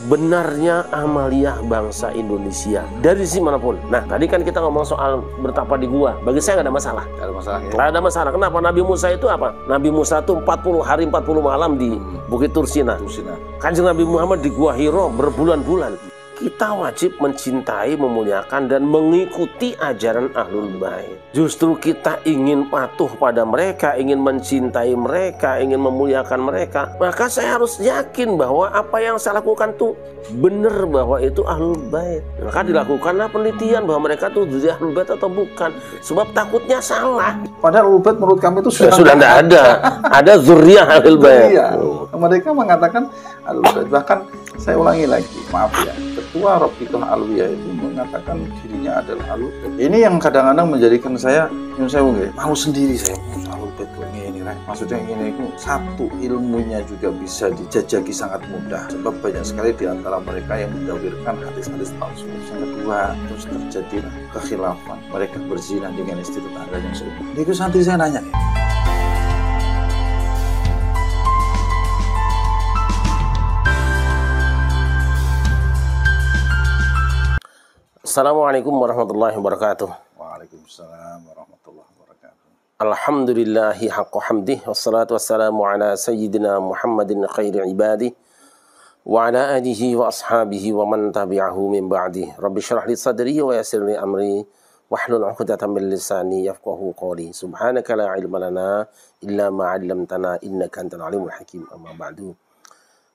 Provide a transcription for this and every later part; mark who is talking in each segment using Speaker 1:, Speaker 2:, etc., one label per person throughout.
Speaker 1: benarnya amaliyah bangsa Indonesia dari sisi manapun. Nah, tadi kan kita ngomong soal bertapa di gua. Bagi saya nggak ada masalah. Nggak ada masalah. Ya? Nggak ada masalah. Kenapa? Nabi Musa itu apa? Nabi Musa itu 40 hari 40 malam di Bukit Tursina. Kanjeng Nabi Muhammad di Gua Hiro berbulan-bulan. Kita wajib mencintai, memuliakan, dan mengikuti ajaran Ahlul Bait. Justru kita ingin patuh pada mereka, ingin mencintai mereka, ingin memuliakan mereka. Maka saya harus yakin bahwa apa yang saya lakukan tuh benar, bahwa itu Ahlul Bait. Maka dilakukanlah penelitian bahwa mereka tuh dari Ahlul Bait atau bukan. Sebab takutnya salah.
Speaker 2: Padahal Ahlul Bait menurut kami itu
Speaker 1: sudah tidak ada. Ada zuriyah Ahlul Bait.
Speaker 2: Mereka mengatakan Ahlul Bait. Bahkan saya ulangi lagi, maaf ya, Ketua Rabithah Alawiyah itu mengatakan dirinya adalah Ahlul Bait. Ini yang kadang-kadang menjadikan saya, mau sendiri saya Ahlul Bait ini, maksudnya ini itu satu, ilmunya juga bisa dijajaki sangat mudah. Sebab banyak sekali di antara mereka yang mendawirkan hadis-hadis palsu. Yang kedua, terus terjadi kekhilafan. Mereka berzina dengan istri tetangganya sendiri. Itu santri saya nanya.
Speaker 1: Assalamualaikum warahmatullahi wabarakatuh.
Speaker 2: Waalaikumsalam warahmatullahi wabarakatuh.
Speaker 1: Alhamdulillahi haqqa hamdih. Wassalatu wassalamu ala sayyidina Muhammadin khairi ibadih. Wa ala alihi wa ashabihi wa man tabi'ahu min ba'dih. Rabbi syrah li sadri wa yassir li amri. Wahlul 'uqdatam min lisani yafqahu qawli. Subhanaka la ilma lana illa ma 'allamtana innaka antal alimul hakim. Amma ba'du.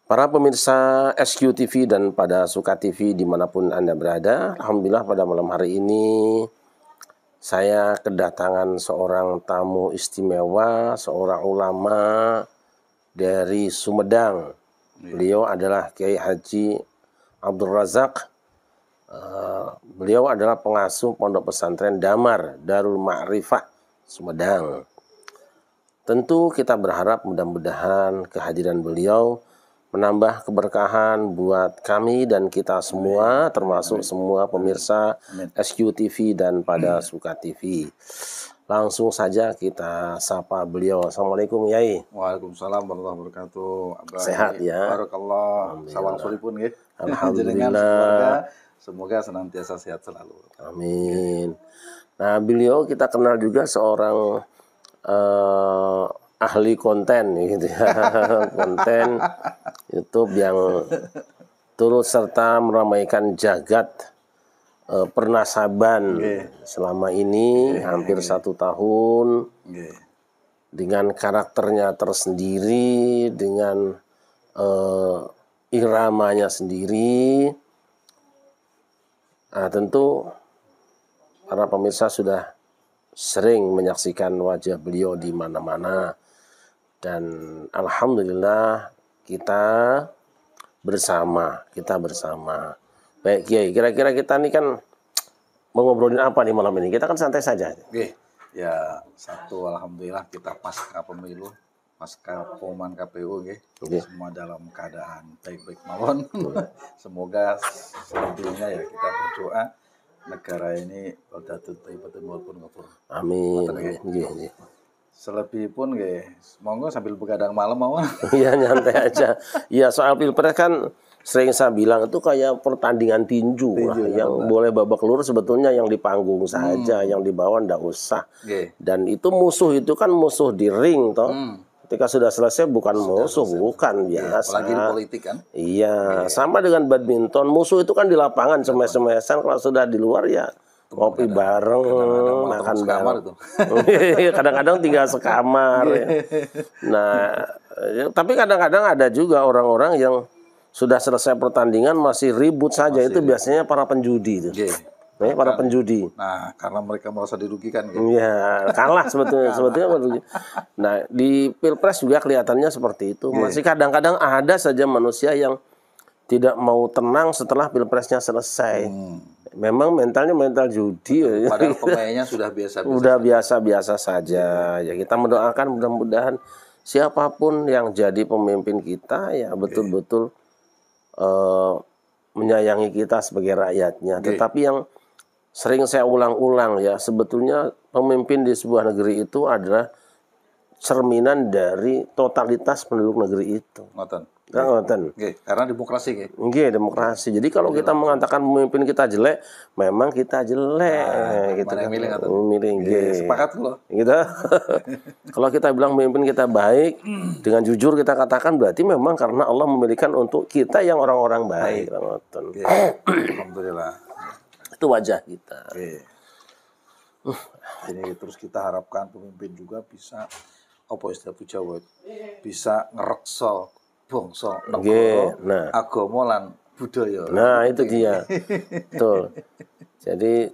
Speaker 1: Para pemirsa SQ TV dan pada Suka TV dimanapun Anda berada, alhamdulillah pada malam hari ini saya kedatangan seorang tamu istimewa, seorang ulama dari Sumedang. Beliau adalah Kiai Haji Abdul Razak. Beliau adalah pengasuh Pondok Pesantren Damar Darul Ma'rifah Sumedang. Tentu kita berharap mudah-mudahan kehadiran beliau menambah keberkahan buat kami dan kita semua, termasuk semua pemirsa SQ TV dan pada Suka TV. Langsung saja kita sapa beliau. Assalamualaikum Yai.
Speaker 2: Waalaikumsalam warahmatullahi wabarakatuh.
Speaker 1: Sehat ya.
Speaker 2: Barakallah. Salam solipun ya.
Speaker 1: Alhamdulillah.
Speaker 2: Semoga senantiasa sehat selalu.
Speaker 1: Amin. Nah, beliau kita kenal juga seorang ahli konten gitu ya. Konten YouTube yang turut serta meramaikan jagat pernasaban selama ini hampir 1 tahun dengan karakternya tersendiri, dengan iramanya sendiri. Nah, tentu para pemirsa sudah sering menyaksikan wajah beliau di mana-mana. Dan alhamdulillah kita bersama. Baik Kiai, kira-kira kita ini kan mau ngobrolin apa nih malam ini? Kita kan santai saja.
Speaker 2: Ya, satu alhamdulillah kita pasca pemilu, pasca pengumuman KPU semua dalam keadaan baik-baik mawon. Semoga selanjutnya ya kita berdoa negara ini baldatun thayyibatun walaupun ghafur.
Speaker 1: Amin.
Speaker 2: Selebih pun monggo sambil begadang malam mau.
Speaker 1: Iya, nyantai aja. Iya, soal pilpres kan sering saya bilang itu kayak pertandingan tinju lah. Yang boleh babak belur sebetulnya yang di panggung saja, yang di bawah ndak usah. Dan itu musuh itu kan musuh di ring toh. Ketika sudah selesai bukan musuh, bukan biasa.
Speaker 2: Apalagi di politik kan.
Speaker 1: Iya, sama dengan badminton, musuh itu kan di lapangan semes-semesan, kalau sudah di luar ya ngopi bareng, makan bareng. Kadang-kadang tinggal sekamar. Nah, tapi kadang-kadang ada juga orang-orang yang sudah selesai pertandingan masih ribut saja. Itu biasanya para penjudi. Para penjudi.
Speaker 2: Nah, karena mereka merasa dirugikan.
Speaker 1: Iya, kalah sebetulnya merugi. Nah, di pilpres juga kelihatannya seperti itu. Masih kadang-kadang ada saja manusia yang tidak mau tenang setelah pilpresnya selesai. Memang mentalnya mental judi.
Speaker 2: Padahal pemainnya sudah
Speaker 1: biasa-biasa saja. Ya kita mendoakan mudah-mudahan siapapun yang jadi pemimpin kita ya betul-betul menyayangi kita sebagai rakyatnya. Tetapi yang sering saya ulang-ulang ya, sebetulnya pemimpin di sebuah negeri itu adalah cerminan dari totalitas penduduk negeri itu. Ngoten.
Speaker 2: Nggih, karena demokrasi nggih.
Speaker 1: Nggih, demokrasi. Jadi kalau kita mengatakan pemimpin kita jelek, memang kita jelek gitu
Speaker 2: mana
Speaker 1: kan.
Speaker 2: yang milih ngaten?
Speaker 1: Milih nggih.
Speaker 2: Sepakat kula.
Speaker 1: Gitu. Kalau kita bilang pemimpin kita baik, dengan jujur kita katakan berarti memang karena Allah memilihkan untuk kita yang orang-orang baik. Ngoten.
Speaker 2: Nggih. Alhamdulillah.
Speaker 1: Itu wajah kita.
Speaker 2: Oke. Ini terus kita harapkan pemimpin juga bisa apa istilah Jawa bisa ngerekso bangsa
Speaker 1: Nggih.
Speaker 2: negara,
Speaker 1: Nah,
Speaker 2: agama lan budaya.
Speaker 1: nah itu dia. Betul. Jadi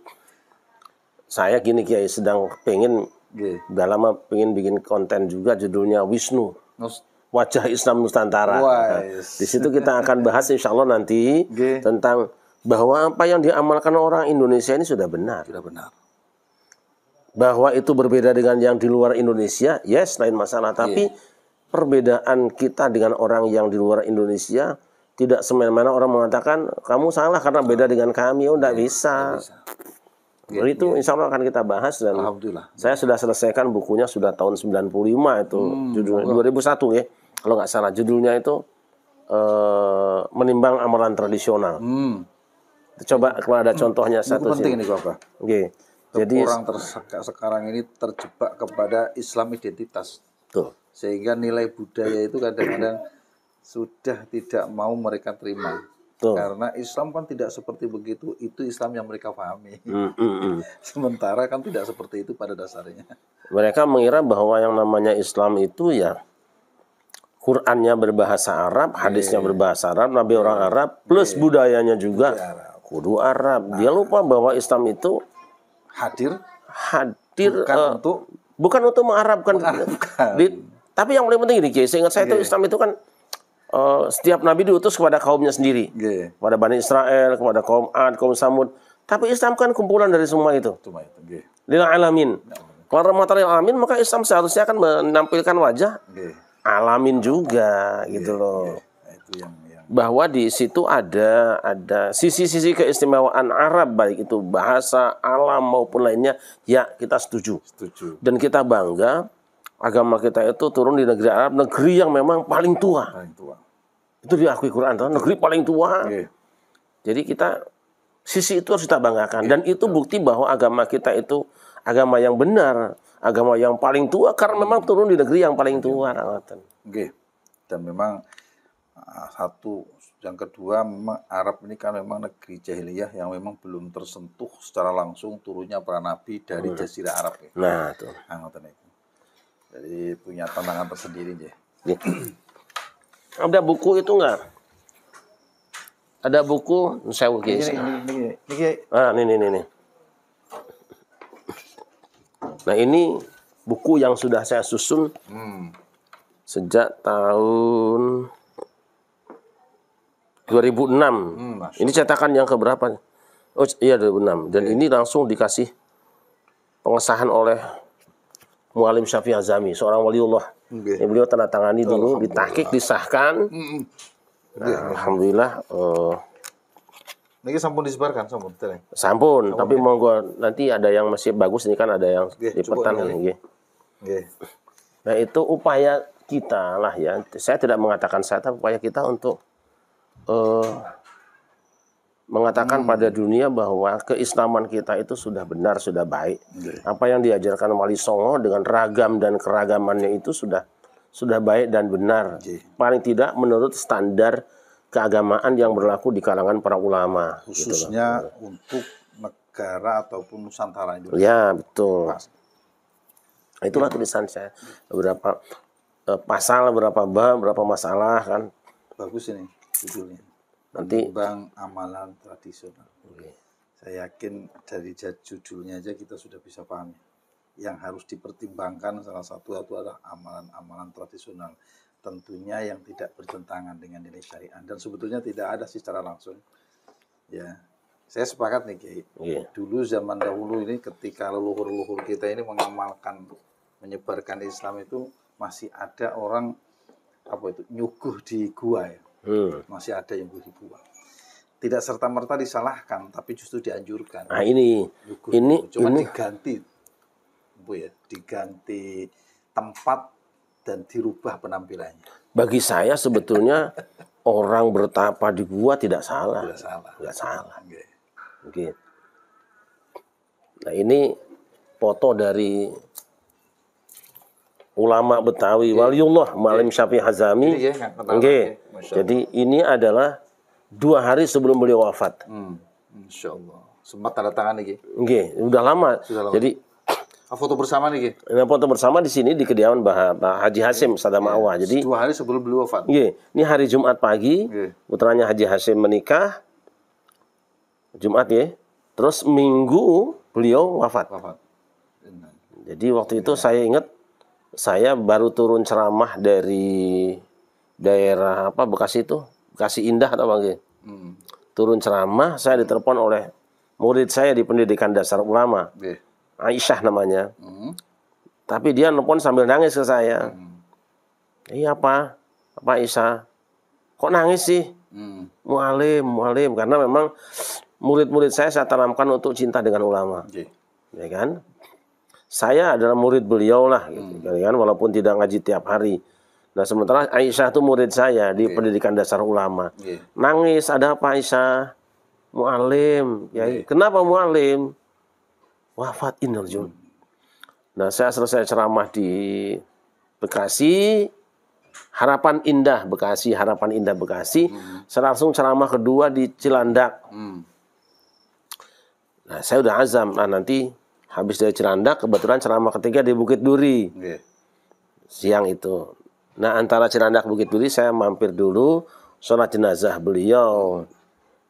Speaker 1: saya gini Kiai sedang pengen
Speaker 2: Nggih.
Speaker 1: udah lama pengen bikin konten juga judulnya Wisnu,
Speaker 2: Nus
Speaker 1: Wajah Islam Nusantara.
Speaker 2: Wais.
Speaker 1: Di situ kita akan bahas insya Allah nanti
Speaker 2: Nggih.
Speaker 1: tentang bahwa apa yang diamalkan orang Indonesia ini sudah benar.
Speaker 2: sudah benar.
Speaker 1: Bahwa itu berbeda dengan yang di luar Indonesia, yes, lain masalah. Tapi perbedaan kita dengan orang yang di luar Indonesia tidak semena-mena orang mengatakan kamu salah karena beda dengan kami. Oh, tidak bisa. Jadi itu insya Allah akan kita bahas dan
Speaker 2: Alhamdulillah.
Speaker 1: saya sudah selesaikan bukunya sudah tahun 95 itu judulnya 2001 ya kalau nggak salah judulnya itu menimbang amalan tradisional. Coba kalau ada contohnya
Speaker 2: Itu
Speaker 1: satu
Speaker 2: penting
Speaker 1: sih.
Speaker 2: ini Bapak.
Speaker 1: Oke. Jadi
Speaker 2: Orang sekarang ini terjebak kepada Islam identitas.
Speaker 1: tuh.
Speaker 2: Sehingga nilai budaya itu kadang-kadang sudah tidak mau mereka terima.
Speaker 1: Tuh.
Speaker 2: Karena Islam kan tidak seperti begitu, itu Islam yang mereka pahami.
Speaker 1: Mm.
Speaker 2: Sementara kan tidak seperti itu pada dasarnya.
Speaker 1: Mereka mengira bahwa yang namanya Islam itu ya Qurannya berbahasa Arab, hadisnya berbahasa Arab, Nabi orang Arab, plus budayanya juga kudu Arab. Dia lupa bahwa Islam itu
Speaker 2: Hadir
Speaker 1: bukan untuk mengarabkan. Tapi yang paling penting ini, Kiai, seingat saya itu Islam itu kan setiap nabi diutus kepada kaumnya sendiri, kepada Bani Israel, kepada kaum Ad, kaum Samud. Tapi Islam kan kumpulan dari semua itu. Lil alamin. Kalau rahmatan lil alamin, maka Islam seharusnya akan menampilkan wajah alamin juga, gitu loh.
Speaker 2: Itu yang
Speaker 1: Bahwa di situ ada sisi-sisi keistimewaan Arab, baik itu bahasa, alam maupun lainnya, ya kita setuju. Dan kita bangga agama kita itu turun di negeri Arab, negeri yang memang paling tua. Itu diakui Quran, negeri paling tua. Jadi kita sisi itu harus kita banggakan dan itu bukti bahwa agama kita itu agama yang benar, agama yang paling tua karena memang turun di negeri yang paling tua.
Speaker 2: Dan memang satu, yang kedua memang Arab ini kan memang negeri jahiliyah yang memang belum tersentuh secara langsung turunnya para nabi dari Jazirah Arab.
Speaker 1: Nah, tuh.
Speaker 2: Jadi punya tantangan tersendiri ya.
Speaker 1: Ada buku itu enggak? Ada buku saya ini. Nah, ini buku yang sudah saya susun sejak tahun 2006. Ini cetakan yang keberapa? Oh iya 2006. Dan ini langsung dikasih pengesahan oleh Muallim Syafi'i Azami, seorang waliullah. Yang beliau tanda tangani dulu, ditahqiq, disahkan. Alhamdulillah.
Speaker 2: Ini sampun disebarkan,
Speaker 1: sampun. Tapi monggo nanti ada yang masih bagus, ini kan ada yang lipetan ini. Nah itu upaya kita lah ya. Saya tidak mengatakan saya, tapi upaya kita untuk mengatakan pada dunia bahwa keislaman kita itu sudah benar, sudah baik. Apa yang diajarkan Wali Songo dengan ragam dan keragamannya itu sudah baik dan benar. Paling tidak menurut standar keagamaan yang berlaku di kalangan para ulama.
Speaker 2: Khususnya gitu untuk negara ataupun Nusantara Indonesia.
Speaker 1: Ya, betul. Nah, itulah tulisan saya. Beberapa pasal, beberapa bab, beberapa masalah kan.
Speaker 2: Bagus ini judulnya.
Speaker 1: Nanti
Speaker 2: Menimbang amalan tradisional. Saya yakin dari judulnya aja kita sudah bisa paham. Yang harus dipertimbangkan salah satu itu adalah amalan-amalan tradisional. Tentunya yang tidak bertentangan dengan nilai syariah dan sebetulnya tidak ada secara langsung. Ya, saya sepakat nih Kiai. Dulu zaman dahulu ini ketika leluhur-leluhur kita ini menyebarkan Islam itu masih ada orang nyuguh di gua ya. Masih ada yang nyuguh di gua. Tidak serta-merta disalahkan, tapi justru dianjurkan.
Speaker 1: Nah ini
Speaker 2: diganti tempat dan dirubah penampilannya.
Speaker 1: Bagi saya sebetulnya orang bertapa di gua tidak salah.
Speaker 2: Tidak salah.
Speaker 1: Tidak salah.
Speaker 2: Nggih.
Speaker 1: Oke. Nah ini foto dari ulama Betawi, Waliullah Malim Syafi'i Hazami.
Speaker 2: Ini ya, kenal,
Speaker 1: Oke.
Speaker 2: Masya Allah.
Speaker 1: Jadi ini adalah 2 hari sebelum beliau wafat.
Speaker 2: Insya Allah. Sempat tanda tangan nih,
Speaker 1: Oke, udah lama.
Speaker 2: Sudah lama.
Speaker 1: Jadi
Speaker 2: foto bersama nih,
Speaker 1: nah, foto bersama di sini di kediaman Pak Haji Hasim Sadamawa. Jadi
Speaker 2: 2 hari sebelum beliau wafat.
Speaker 1: ini hari Jumat pagi, putranya Haji Hasim menikah. Jumat ya. Terus Minggu beliau wafat. Jadi waktu itu saya ingat saya baru turun ceramah dari daerah apa Bekasi itu, Bekasi Indah atau apa gitu. Turun ceramah, saya ditelepon oleh murid saya di pendidikan dasar ulama, Aisyah namanya. Tapi dia nelpon sambil nangis ke saya. Iya apa Aisyah? Kok nangis sih? Mualim, karena memang murid-murid saya tanamkan untuk cinta dengan ulama, ya kan? Saya adalah murid beliau lah, gitu, kan? Walaupun tidak ngaji tiap hari. Nah sementara Aisyah itu murid saya di pendidikan dasar ulama. Nangis, ada apa Aisyah? Mualim, ya. Kenapa mualim? Wafat Inarjun. Nah saya selesai ceramah di Bekasi. Harapan Indah Bekasi. Saya langsung ceramah kedua di Cilandak. Nah, saya udah azam. Nah, nanti habis dari Cilandak, kebetulan ceramah ketiga di Bukit Duri. Siang itu. Nah, antara Cilandak Bukit Duri, saya mampir dulu sholat jenazah beliau.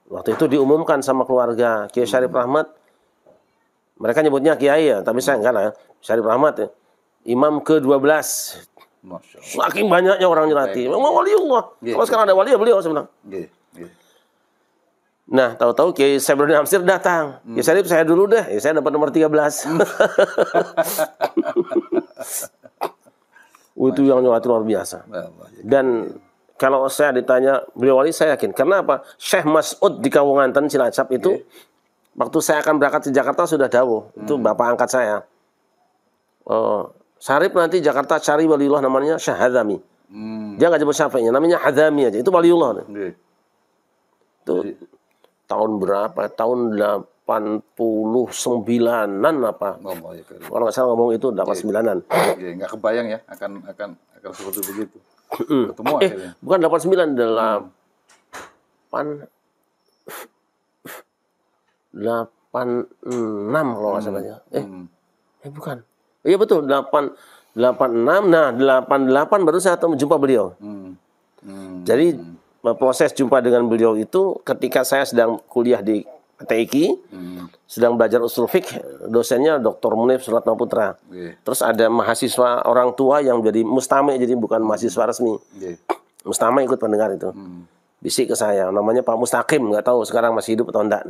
Speaker 1: Waktu itu diumumkan sama keluarga Kiai Syarif Rahmat. Mereka nyebutnya Kiai ya, tapi saya enggak lah ya. Syarif Rahmat ya. Imam ke-12. Saking banyaknya orang nyelati. Memang waliullah. Kalau sekarang ada wali ya beliau sebenarnya. Nah, tahu-tahu Kiai Saibudin Hamsir datang. Kiai Syarif saya dulu deh. Ya, saya dapat nomor 13. Itu yang nyelati luar biasa. Dan kalau saya ditanya beliau wali, saya yakin. Karena apa? Syekh Mas'ud di Kawunganten Cilacap itu waktu saya akan berangkat ke Jakarta sudah dawuh. Itu bapak angkat saya. Syarif nanti Jakarta cari waliullah namanya Syekh Hazami. Dia nggak nyebut Syafi'i, namanya Hazami aja. Itu waliullah. Itu tahun berapa? Tahun 89-an apa? Kalau nggak salah ngomong itu 89-an.
Speaker 2: Nggak kebayang ya akan seperti begitu. Ketemu akhirnya.
Speaker 1: Bukan 89, 86 kalau nggak salahnya. Bukan. Iya betul, 86. Nah, 88 baru saya jumpa beliau. Jadi proses jumpa dengan beliau itu ketika saya sedang kuliah di TIQ, sedang belajar usul fiqh, dosennya Dr. Munif Suratna Putra. Terus ada mahasiswa orang tua yang jadi mustami, jadi bukan mahasiswa resmi. Mustami ikut pendengar itu. Bisik ke saya, namanya Pak Mustaqim, nggak tahu sekarang masih hidup atau enggak.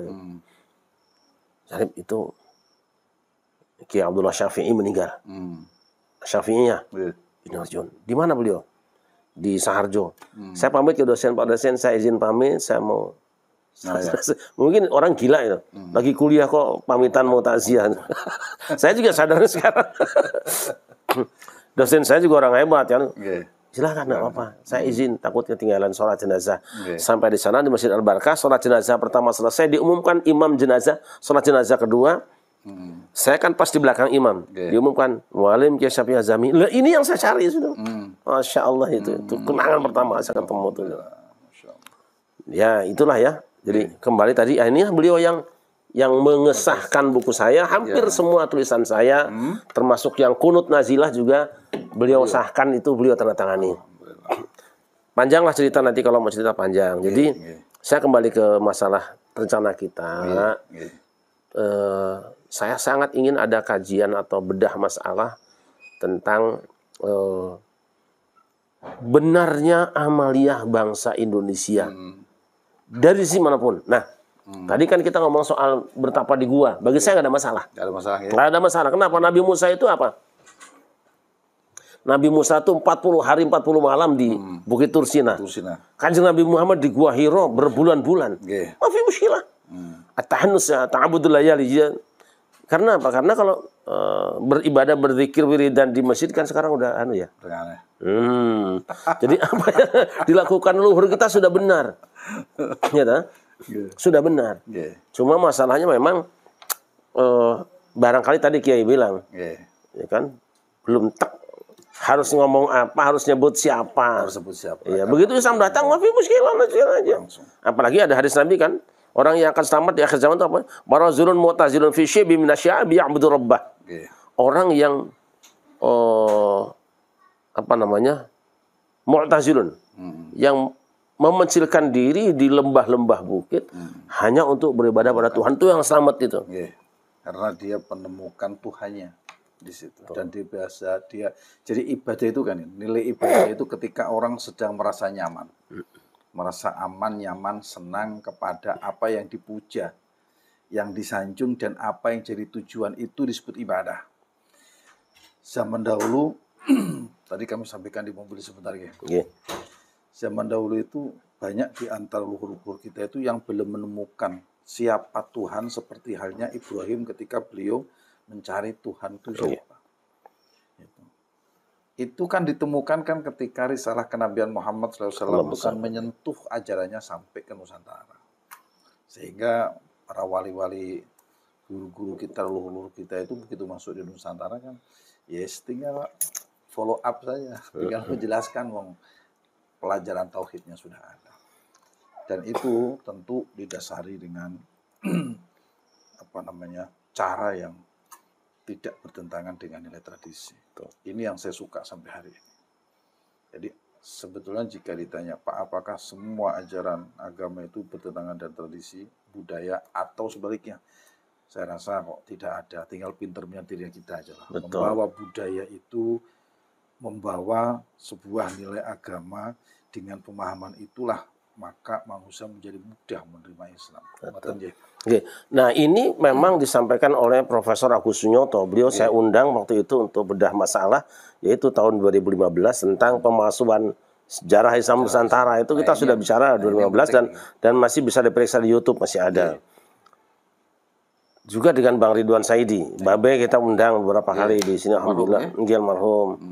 Speaker 1: Syarif itu Kiai Abdullah Syafi'i meninggal. Syafi'inya Inarjun. Di mana beliau? Di Saharjo. Saya pamit ke dosen, Pak dosen, saya izin pamit, saya mau mungkin orang gila itu. Lagi kuliah kok pamitan mau takziah. Saya juga sadar sekarang. Dosen saya juga orang hebat kan. Silakan enggak apa-apa. Saya izin, takut ketinggalan sholat jenazah. Sampai di sana di Masjid Al-Barkah, sholat jenazah pertama selesai, diumumkan imam jenazah, sholat jenazah kedua. Saya kan pas di belakang imam. Diumumkan Mualim Kiai Syafi'i Hazami. Lah ini yang saya cari sudah. Masya Allah itu kenangan pertama saya ketemu tuh. Ya itulah ya. Jadi kembali tadi ini beliau yang mengesahkan buku saya. Hampir semua tulisan saya, termasuk yang kunut nazilah juga beliau sahkan, itu beliau tanda tangani. Panjanglah cerita nanti kalau mau cerita panjang. Jadi saya kembali ke masalah rencana kita. Saya sangat ingin ada kajian atau bedah masalah tentang benarnya amaliyah bangsa Indonesia dari sisi manapun. Nah, tadi kan kita ngomong soal bertapa di gua. Bagi saya nggak ada masalah. Nggak ada masalah. Ya? Nggak ada masalah. Kenapa? Nabi Musa itu apa? Nabi Musa itu 40 hari 40 malam di Bukit Tursina. Kanjeng Nabi Muhammad di Gua Hiro berbulan-bulan. Mafi muskilah. At-tahannus ta'abudul layali. Karena apa? Karena kalau beribadah, berzikir, wiridan di masjid kan sekarang udah anu ya.
Speaker 2: Dengan
Speaker 1: Jadi apa yang dilakukan luhur kita sudah benar. Ya, tak? Sudah benar. Cuma masalahnya memang barangkali tadi Kiai bilang, ya kan, belum harus ngomong apa, harus nyebut siapa.
Speaker 2: Harus sebut siapa.
Speaker 1: Ya, begitu Islam datang, mafi muskilan aja. Apalagi ada hadis Nabi kan, orang yang akan selamat di akhir zaman itu apa? Marazulun mu'tazilun fi syai'in min asyabi ya'budu rabbah. Orang yang apa namanya? Mu'tazilun. Yang memencilkan diri di lembah-lembah bukit hanya untuk beribadah pada Tuhan, itu yang selamat itu.
Speaker 2: Karena dia menemukan Tuhannya di situ. Dan dia jadi ibadah itu kan, nilai ibadah itu ketika orang sedang merasa nyaman, merasa aman, nyaman, senang kepada apa yang dipuja, yang disanjung, dan apa yang jadi tujuan, itu disebut ibadah. Zaman dahulu tadi kami sampaikan di mobil sebentar ya. Zaman dahulu itu banyak di antara luhur-luhur kita itu yang belum menemukan siapa Tuhan, seperti halnya Ibrahim ketika beliau mencari Tuhan itu siapa. Itu kan ditemukan kan ketika risalah kenabian Muhammad SAW itu kan menyentuh ajarannya sampai ke Nusantara. Sehingga para wali-wali, guru-guru kita, luhur-luhur kita itu begitu masuk di Nusantara kan, yes, tinggal follow up saja, tinggal menjelaskan pelajaran tauhidnya sudah ada. Dan itu tentu didasari dengan cara yang tidak bertentangan dengan nilai tradisi. Ini yang saya suka sampai hari ini. Jadi sebetulnya jika ditanya, Pak, apakah semua ajaran agama itu bertentangan dengan tradisi, budaya, atau sebaliknya? Saya rasa kok tidak ada, tinggal pinternya diri kita aja lah. Membawa budaya itu, membawa sebuah nilai agama, dengan pemahaman itulah maka manusia menjadi mudah menerima Islam.
Speaker 1: Nah, ini memang disampaikan oleh Profesor Agus Sunyoto. Beliau saya undang waktu itu untuk bedah masalah, yaitu tahun 2015 tentang pemalsuan sejarah Islam Nusantara. Itu kita sudah bicara 2015 dan masih bisa diperiksa di YouTube, masih ada. Juga dengan Bang Ridwan Saidi, Babe kita undang beberapa kali di sini, alhamdulillah, almarhum.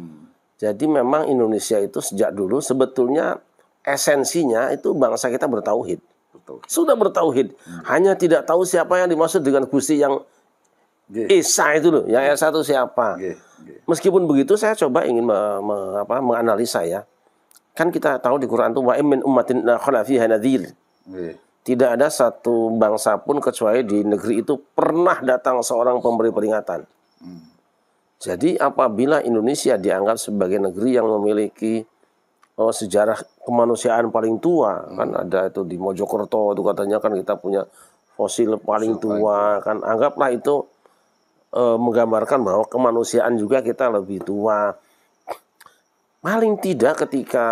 Speaker 1: Jadi memang Indonesia itu sejak dulu sebetulnya esensinya itu bangsa kita bertauhid. Sudah bertauhid. Hanya tidak tahu siapa yang dimaksud dengan Gusti yang Esa itu loh. Yang Esa itu siapa. Meskipun begitu saya coba ingin menganalisa ya. Kan kita tahu di Quran itu wa min ummatin khala fiha nadhir. Tidak ada satu bangsa pun kecuali di negeri itu pernah datang seorang pemberi peringatan. Jadi apabila Indonesia dianggap sebagai negeri yang memiliki sejarah kemanusiaan paling tua, kan ada itu di Mojokerto itu katanya kan kita punya fosil paling tua, kan anggaplah itu menggambarkan bahwa kemanusiaan juga kita lebih tua. Paling tidak ketika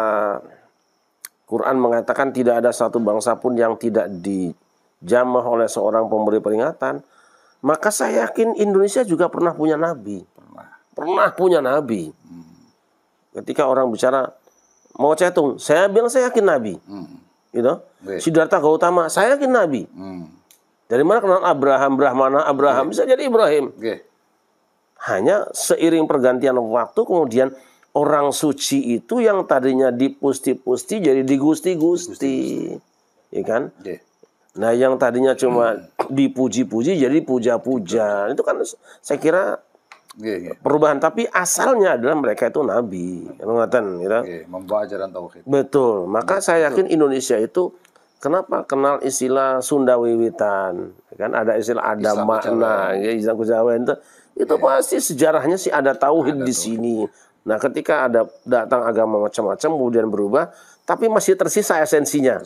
Speaker 1: Quran mengatakan tidak ada satu bangsa pun yang tidak dijamah oleh seorang pemberi peringatan, maka saya yakin Indonesia juga pernah punya nabi. Pernah punya nabi. Ketika orang bicara mau cetung, saya bilang saya yakin nabi. Gitu. Siddhartha Gautama, saya yakin nabi. Dari mana kenal Abraham, Brahmana, Abraham bisa jadi Ibrahim. Hanya seiring pergantian waktu kemudian orang suci itu yang tadinya dipusti-pusti jadi digusti-gusti. Ya kan? Nah, yang tadinya cuma dipuji-puji jadi puja-puja. Itu kan saya kira perubahan, tapi asalnya adalah mereka itu nabi, gitu.
Speaker 2: Membawa ajaran tauhid.
Speaker 1: Betul. Maka saya yakin Indonesia itu kenapa kenal istilah Sunda Wiwitan, kan ada istilah ada makna, Islam Kejawen itu pasti sejarahnya sih ada tauhid di sini. Nah, ketika ada datang agama macam-macam kemudian berubah, tapi masih tersisa esensinya.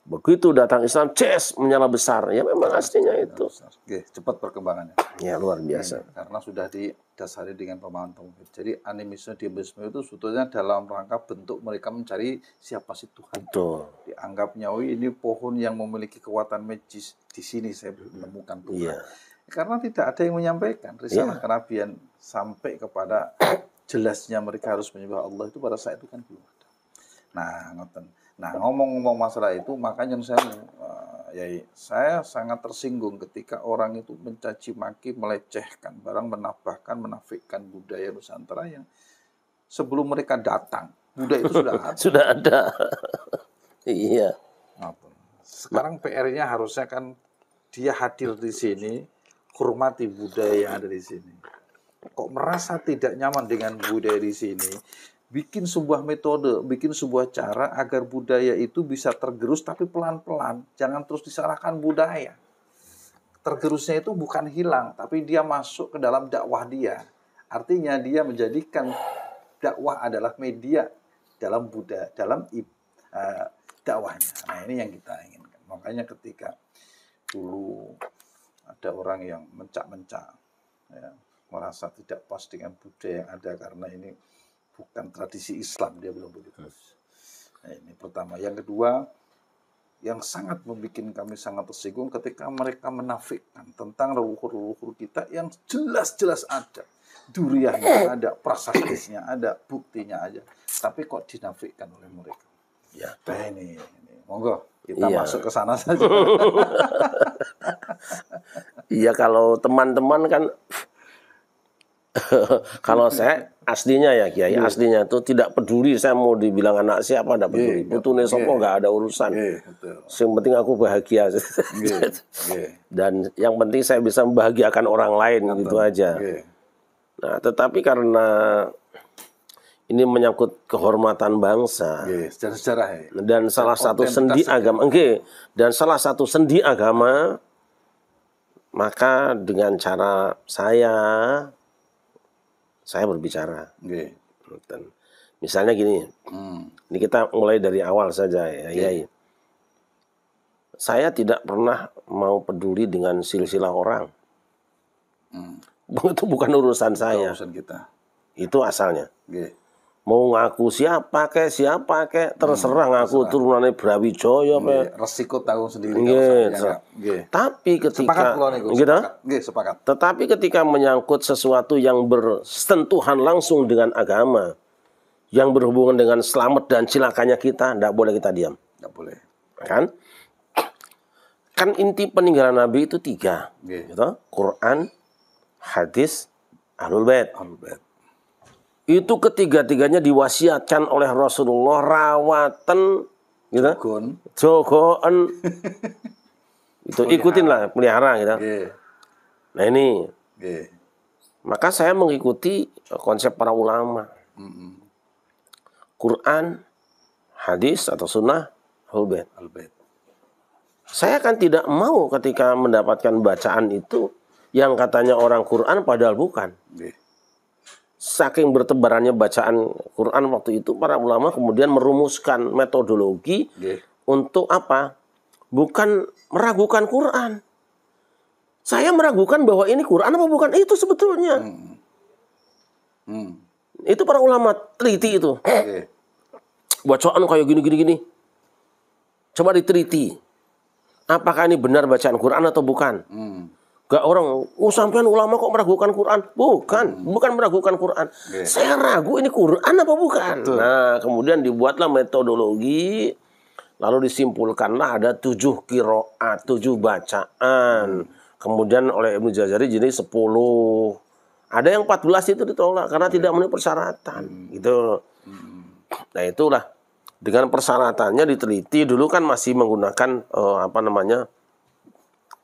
Speaker 1: Begitu datang Islam, menyala besar. Ya memang aslinya itu.
Speaker 2: Cepat perkembangannya.
Speaker 1: Ya luar biasa.
Speaker 2: Karena sudah didasari dengan pemahaman tauhid. Jadi animisme diemisme itu sebetulnya dalam rangka bentuk mereka mencari siapa sih Tuhan.
Speaker 1: Betul.
Speaker 2: Dianggapnya, ini pohon yang memiliki kekuatan magis. Di sini saya menemukan Tuhan. Karena tidak ada yang menyampaikan risalah kenabian sampai kepada jelasnya mereka harus menyembah Allah itu pada saat itu kan belum ada. Nah, ngomong-ngomong masalah itu, makanya saya Yai, saya sangat tersinggung ketika orang itu mencaci maki, melecehkan, barang menambahkan, menafikan budaya Nusantara yang sebelum mereka datang, budaya itu sudah ada.
Speaker 1: Sudah ada. Iya.
Speaker 2: Sekarang PR-nya harusnya kan dia hadir di sini, hormati budaya yang ada di sini. Kok merasa tidak nyaman dengan budaya di sini, bikin sebuah metode, bikin sebuah cara agar budaya itu bisa tergerus tapi pelan-pelan. Jangan terus disalahkan budaya. Tergerusnya itu bukan hilang, tapi dia masuk ke dalam dakwah dia. Artinya dia menjadikan dakwah adalah media dalam budaya, dalam dakwahnya. Nah, ini yang kita inginkan. Makanya ketika dulu ada orang yang mencak-mencak, ya, merasa tidak pas dengan budaya yang ada karena ini bukan tradisi Islam, dia belum begitu. Nah, ini pertama. Yang kedua, yang sangat membuat kami sangat tersinggung ketika mereka menafikan tentang leluhur-leluhur kita yang jelas-jelas ada. Duriahnya ada, prasastisnya ada, buktinya aja. Tapi kok dinafikan oleh mereka. Ya, ini. Monggo, kita masuk ke sana saja.
Speaker 1: Iya, kalau teman-teman kan kalau saya aslinya ya Kiai, aslinya itu tidak peduli saya mau dibilang anak siapa, tidak peduli. Putune sopo nggak ada urusan. Yang penting aku bahagia. Dan yang penting saya bisa membahagiakan orang lain, gitu aja. Nah, tetapi karena ini menyangkut kehormatan bangsa,
Speaker 2: sejarah-sejarah,
Speaker 1: dan salah satu sendi agama, dan salah satu sendi agama, maka dengan cara saya berbicara. Misalnya gini, ini kita mulai dari awal saja ya, Yai. Saya tidak pernah mau peduli dengan silsilah orang. Itu bukan urusan saya.
Speaker 2: Urusan kita.
Speaker 1: Itu asalnya. Mau ngaku siapa kek, terserah ngaku turunannya Brawijaya
Speaker 2: resiko tanggung sendiri.
Speaker 1: Tapi ketika
Speaker 2: sepakat.
Speaker 1: Tetapi ketika menyangkut sesuatu yang bersentuhan langsung dengan agama, yang berhubungan dengan selamat dan cilakanya kita, tidak boleh kita diam.
Speaker 2: Tidak boleh.
Speaker 1: Kan inti peninggalan Nabi itu 3, gitu? Quran, hadis, Ahlul Bait. Itu ketiga-tiganya diwasiatkan oleh Rasulullah, rawatan, gitu, jogoan, itu ikutin lah, pelihara, gitu. Nah ini, maka saya mengikuti konsep para ulama, Quran, hadis atau sunnah, Ahlul Bait. Saya kan tidak mau ketika mendapatkan bacaan itu yang katanya orang Quran padahal bukan. Saking bertebarannya bacaan Quran waktu itu, para ulama kemudian merumuskan metodologi untuk apa? Bukan meragukan Quran. Saya meragukan bahwa ini Quran apa bukan, itu sebetulnya. Itu para ulama teliti itu. Bacaan kayak gini. Coba diteliti. Apakah ini benar bacaan Quran atau bukan? Gak orang, sampean ulama kok meragukan Quran? Bukan meragukan Quran. Saya ragu ini Quran apa bukan? Nah, kemudian dibuatlah metodologi, lalu disimpulkanlah ada 7 qiraat, 7 bacaan. Kemudian oleh Ibnu Jazari jadi 10. Ada yang 14 itu ditolak karena tidak memenuhi persyaratan. Gitu. Nah, itulah. Dengan persyaratannya diteliti, dulu kan masih menggunakan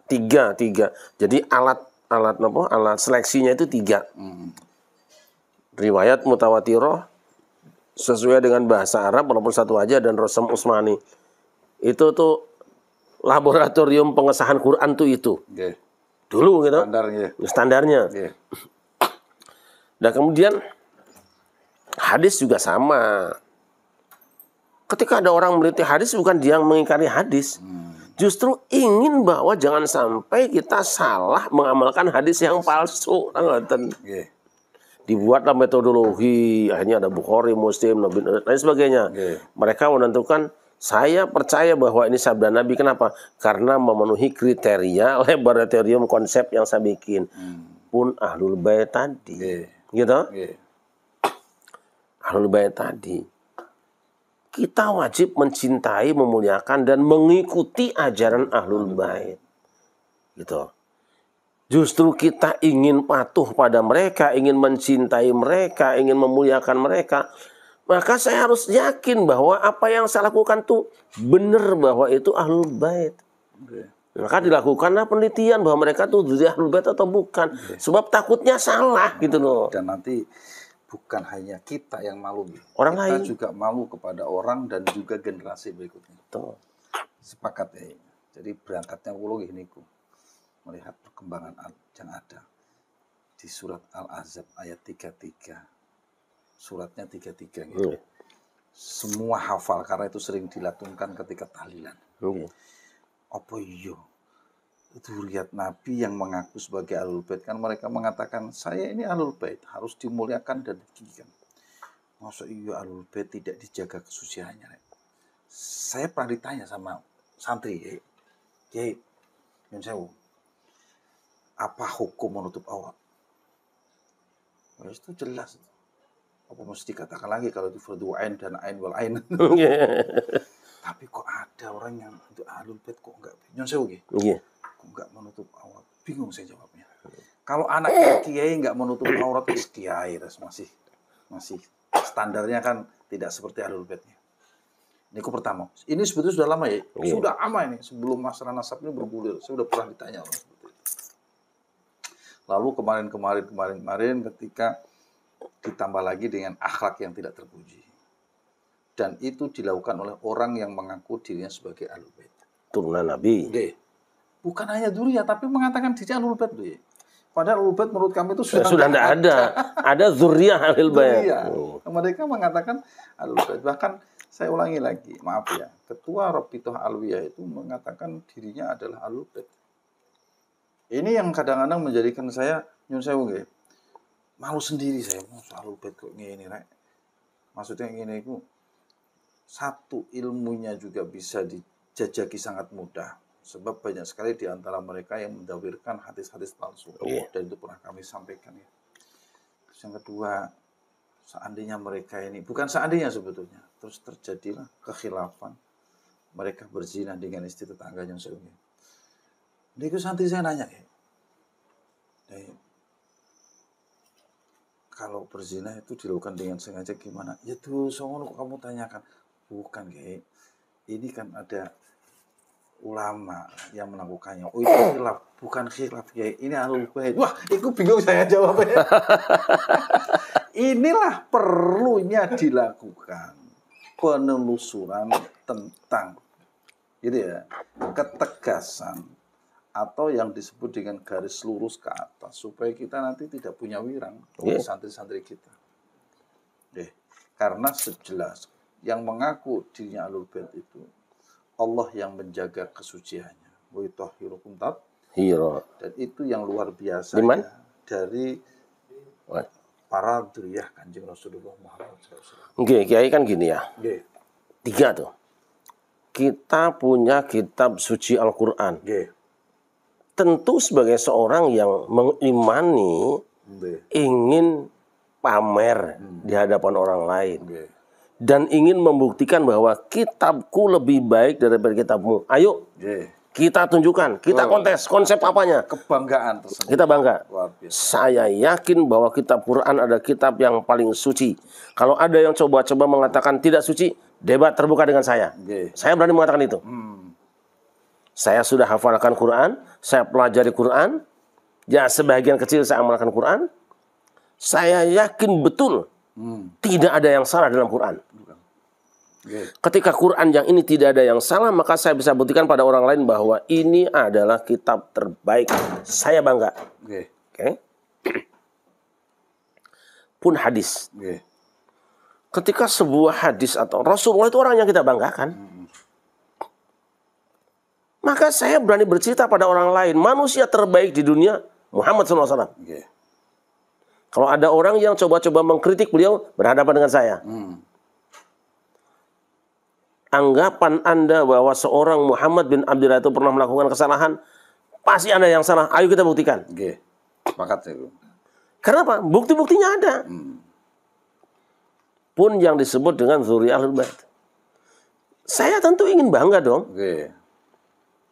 Speaker 1: tiga. Jadi alat seleksinya itu 3. Riwayat mutawatirah sesuai dengan bahasa Arab walaupun satu aja, dan Rasam Utsmani. Itu tuh laboratorium pengesahan Quran tuh itu. Dulu gitu. Standarnya. Dan kemudian hadis juga sama. Ketika ada orang meneliti hadis, bukan dia yang mengingkari hadis. Justru ingin bahwa jangan sampai kita salah mengamalkan hadis yang palsu. Dibuatlah metodologi, akhirnya ada Bukhari, Muslim, dan sebagainya. Mereka menentukan, saya percaya bahwa ini sabda Nabi. Kenapa? Karena memenuhi kriteria laboratorium konsep yang saya bikin. Pun Ahlul Bait tadi. Gitu? Ahlul Bait tadi. kita wajib mencintai, memuliakan, dan mengikuti ajaran Ahlul Bait. Gitu. Justru kita ingin patuh pada mereka, ingin mencintai mereka, ingin memuliakan mereka. Maka saya harus yakin bahwa apa yang saya lakukan tuh benar, bahwa itu Ahlul Bait. Maka dilakukanlah penelitian bahwa mereka tuh dari Ahlul Bait atau bukan. Sebab takutnya salah gitu loh.
Speaker 2: Dan nanti bukan hanya kita yang malu,
Speaker 1: Orang
Speaker 2: kita
Speaker 1: lain
Speaker 2: juga malu kepada orang dan juga generasi berikutnya.
Speaker 1: Tuh.
Speaker 2: Sepakat ya. Jadi berangkatnya kulo gini ku melihat perkembangan yang ada di surat Al-Ahzab ayat 33. Suratnya 33 gitu. Semua hafal karena itu sering dilatunkan ketika tahlilan. Apa iya? Dzurriyyat Nabi yang mengaku sebagai Ahlul Bait, kan mereka mengatakan saya ini Ahlul Bait, harus dimuliakan dan ditinggikan. Masa iya Ahlul Bait tidak dijaga kesuciannya? Saya pernah ditanya sama santri, Kiai, nyun sewu, apa hukum menutup aurat? Itu jelas. Apa mesti dikatakan lagi kalau itu fardu ain dan ain wal ain? Tapi kok ada orang yang untuk Ahlul Bait kok enggak? Nyun sewu nggih. Kok enggak menutup aurat? Bingung saya jawabnya. Kalau anak kiai enggak menutup aurat, kiai masih standarnya kan tidak seperti Ahlul Baitnya. Ini pertama. Ini sebetulnya sudah lama ya. Sudah lama ini sebelum masalah nasab ini bergulir. Saya sudah pernah ditanya orang seperti itu. Lalu kemarin ketika ditambah lagi dengan akhlak yang tidak terpuji. Dan itu dilakukan oleh orang yang mengaku dirinya sebagai Ahlul Bait.
Speaker 1: Turunan Nabi.
Speaker 2: Bukan hanya Dzurriyyah, tapi mengatakan dirinya Ahlul Bait. Padahal Ahlul Bait menurut kami itu sudah
Speaker 1: tidak ada. Ada Dzurriyyah Ahlul Bait.
Speaker 2: Mereka mengatakan Ahlul Bait. Bahkan saya ulangi lagi, maaf ya. Ketua Rabithah Alawiyah itu mengatakan dirinya adalah Ahlul Bait. Ini yang kadang-kadang menjadikan saya nyun sewu nggih. Malu sendiri saya, Ahlul Bait kok ngene rek. Maksudnya ngene iku satu, ilmunya juga bisa dijajaki sangat mudah. Sebab banyak sekali di antara mereka yang mendawirkan hadis-hadis palsu. Dan itu pernah kami sampaikan ya. Terus yang kedua, seandainya mereka ini, bukan seandainya sebetulnya, terus terjadilah kekhilafan. Mereka berzina dengan istri tetangganya sebelumnya. Nah, itu santri saya nanya ya. Kalau berzina itu dilakukan dengan sengaja gimana? Ya tuh, soalnya kamu tanyakan. Bukan, Kiai. Ini kan ada ulama yang melakukannya. Oh, itu khilaf, bukan khilaf, Kiai. Ini Ahlul Bait. Wah, itu bingung saya jawabnya. Inilah perlunya dilakukan penelusuran tentang gitu ya, ketegasan atau yang disebut dengan garis lurus ke atas supaya kita nanti tidak punya wirang oleh santri-santri kita. Karena sejelas yang mengaku dirinya Ahlul Bait itu Allah yang menjaga kesuciannya. Wa yutahhirukum tathira. Dan itu yang luar biasa dari para dzurriyyah Kanjeng Rasulullah Muhammad SAW.
Speaker 1: Oke, Kiai kan gini ya. 3 tuh. Kita punya kitab suci Al-Qur'an. Tentu sebagai seorang yang mengimani ingin pamer di hadapan orang lain. Dan ingin membuktikan bahwa kitabku lebih baik daripada kitabmu. Ayo, kita tunjukkan, kita kontes, konsep apanya?
Speaker 2: Kebanggaan tersebut.
Speaker 1: Kita bangga. Saya yakin bahwa kitab Quran adalah kitab yang paling suci. Kalau ada yang coba-coba mengatakan tidak suci, debat terbuka dengan saya. Saya berani mengatakan itu. Saya sudah hafalkan Quran, saya pelajari Quran, ya sebagian kecil saya amalkan Quran. Saya yakin betul tidak ada yang salah dalam Quran. Ketika Quran yang ini tidak ada yang salah, maka saya bisa buktikan pada orang lain bahwa ini adalah kitab terbaik. Saya bangga. Pun hadis. Ketika sebuah hadis atau Rasulullah itu orang yang kita banggakan, maka saya berani bercerita pada orang lain, manusia terbaik di dunia Muhammad SAW. Kalau ada orang yang coba-coba mengkritik beliau berhadapan dengan saya, anggapan Anda bahwa seorang Muhammad bin Abdullah itu pernah melakukan kesalahan, pasti Anda yang salah. Ayo kita buktikan.
Speaker 2: Sepakat itu.
Speaker 1: Kenapa? Bukti-buktinya ada. Pun yang disebut dengan Dzurriyyah Ahlul Bait. Saya tentu ingin bangga dong.
Speaker 2: Oke.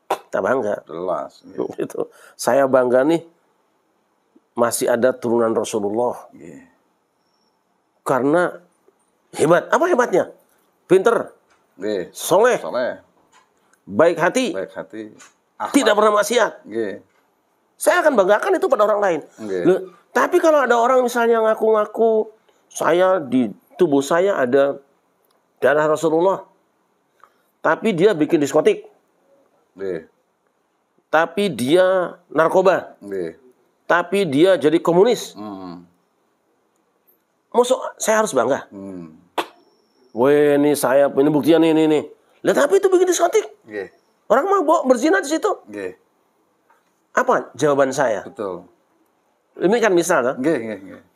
Speaker 1: Kita bangga.
Speaker 2: Jelas.
Speaker 1: Gitu. Saya bangga nih masih ada turunan Rasulullah.
Speaker 2: Oke.
Speaker 1: Karena hebat. Apa hebatnya? Pinter,
Speaker 2: Oke.
Speaker 1: soleh,
Speaker 2: Soleh,
Speaker 1: baik hati,
Speaker 2: baik hati, akhlak.
Speaker 1: tidak pernah maksiat.
Speaker 2: Oke.
Speaker 1: Saya akan banggakan itu pada orang lain.
Speaker 2: Oke.
Speaker 1: Loh, tapi kalau ada orang misalnya ngaku-ngaku saya di tubuh saya ada darah Rasulullah, tapi dia bikin diskotik,
Speaker 2: Oke.
Speaker 1: tapi dia narkoba,
Speaker 2: Oke.
Speaker 1: tapi dia jadi komunis. Maksud saya harus bangga. Weh, ini saya, ini buktinya nih. Lihat, tapi itu bikin diskotik.
Speaker 2: Oke.
Speaker 1: Orang mabok berzina di situ.
Speaker 2: Oke.
Speaker 1: Apa jawaban saya?
Speaker 2: Betul.
Speaker 1: Ini kan misal, kan?
Speaker 2: Oke.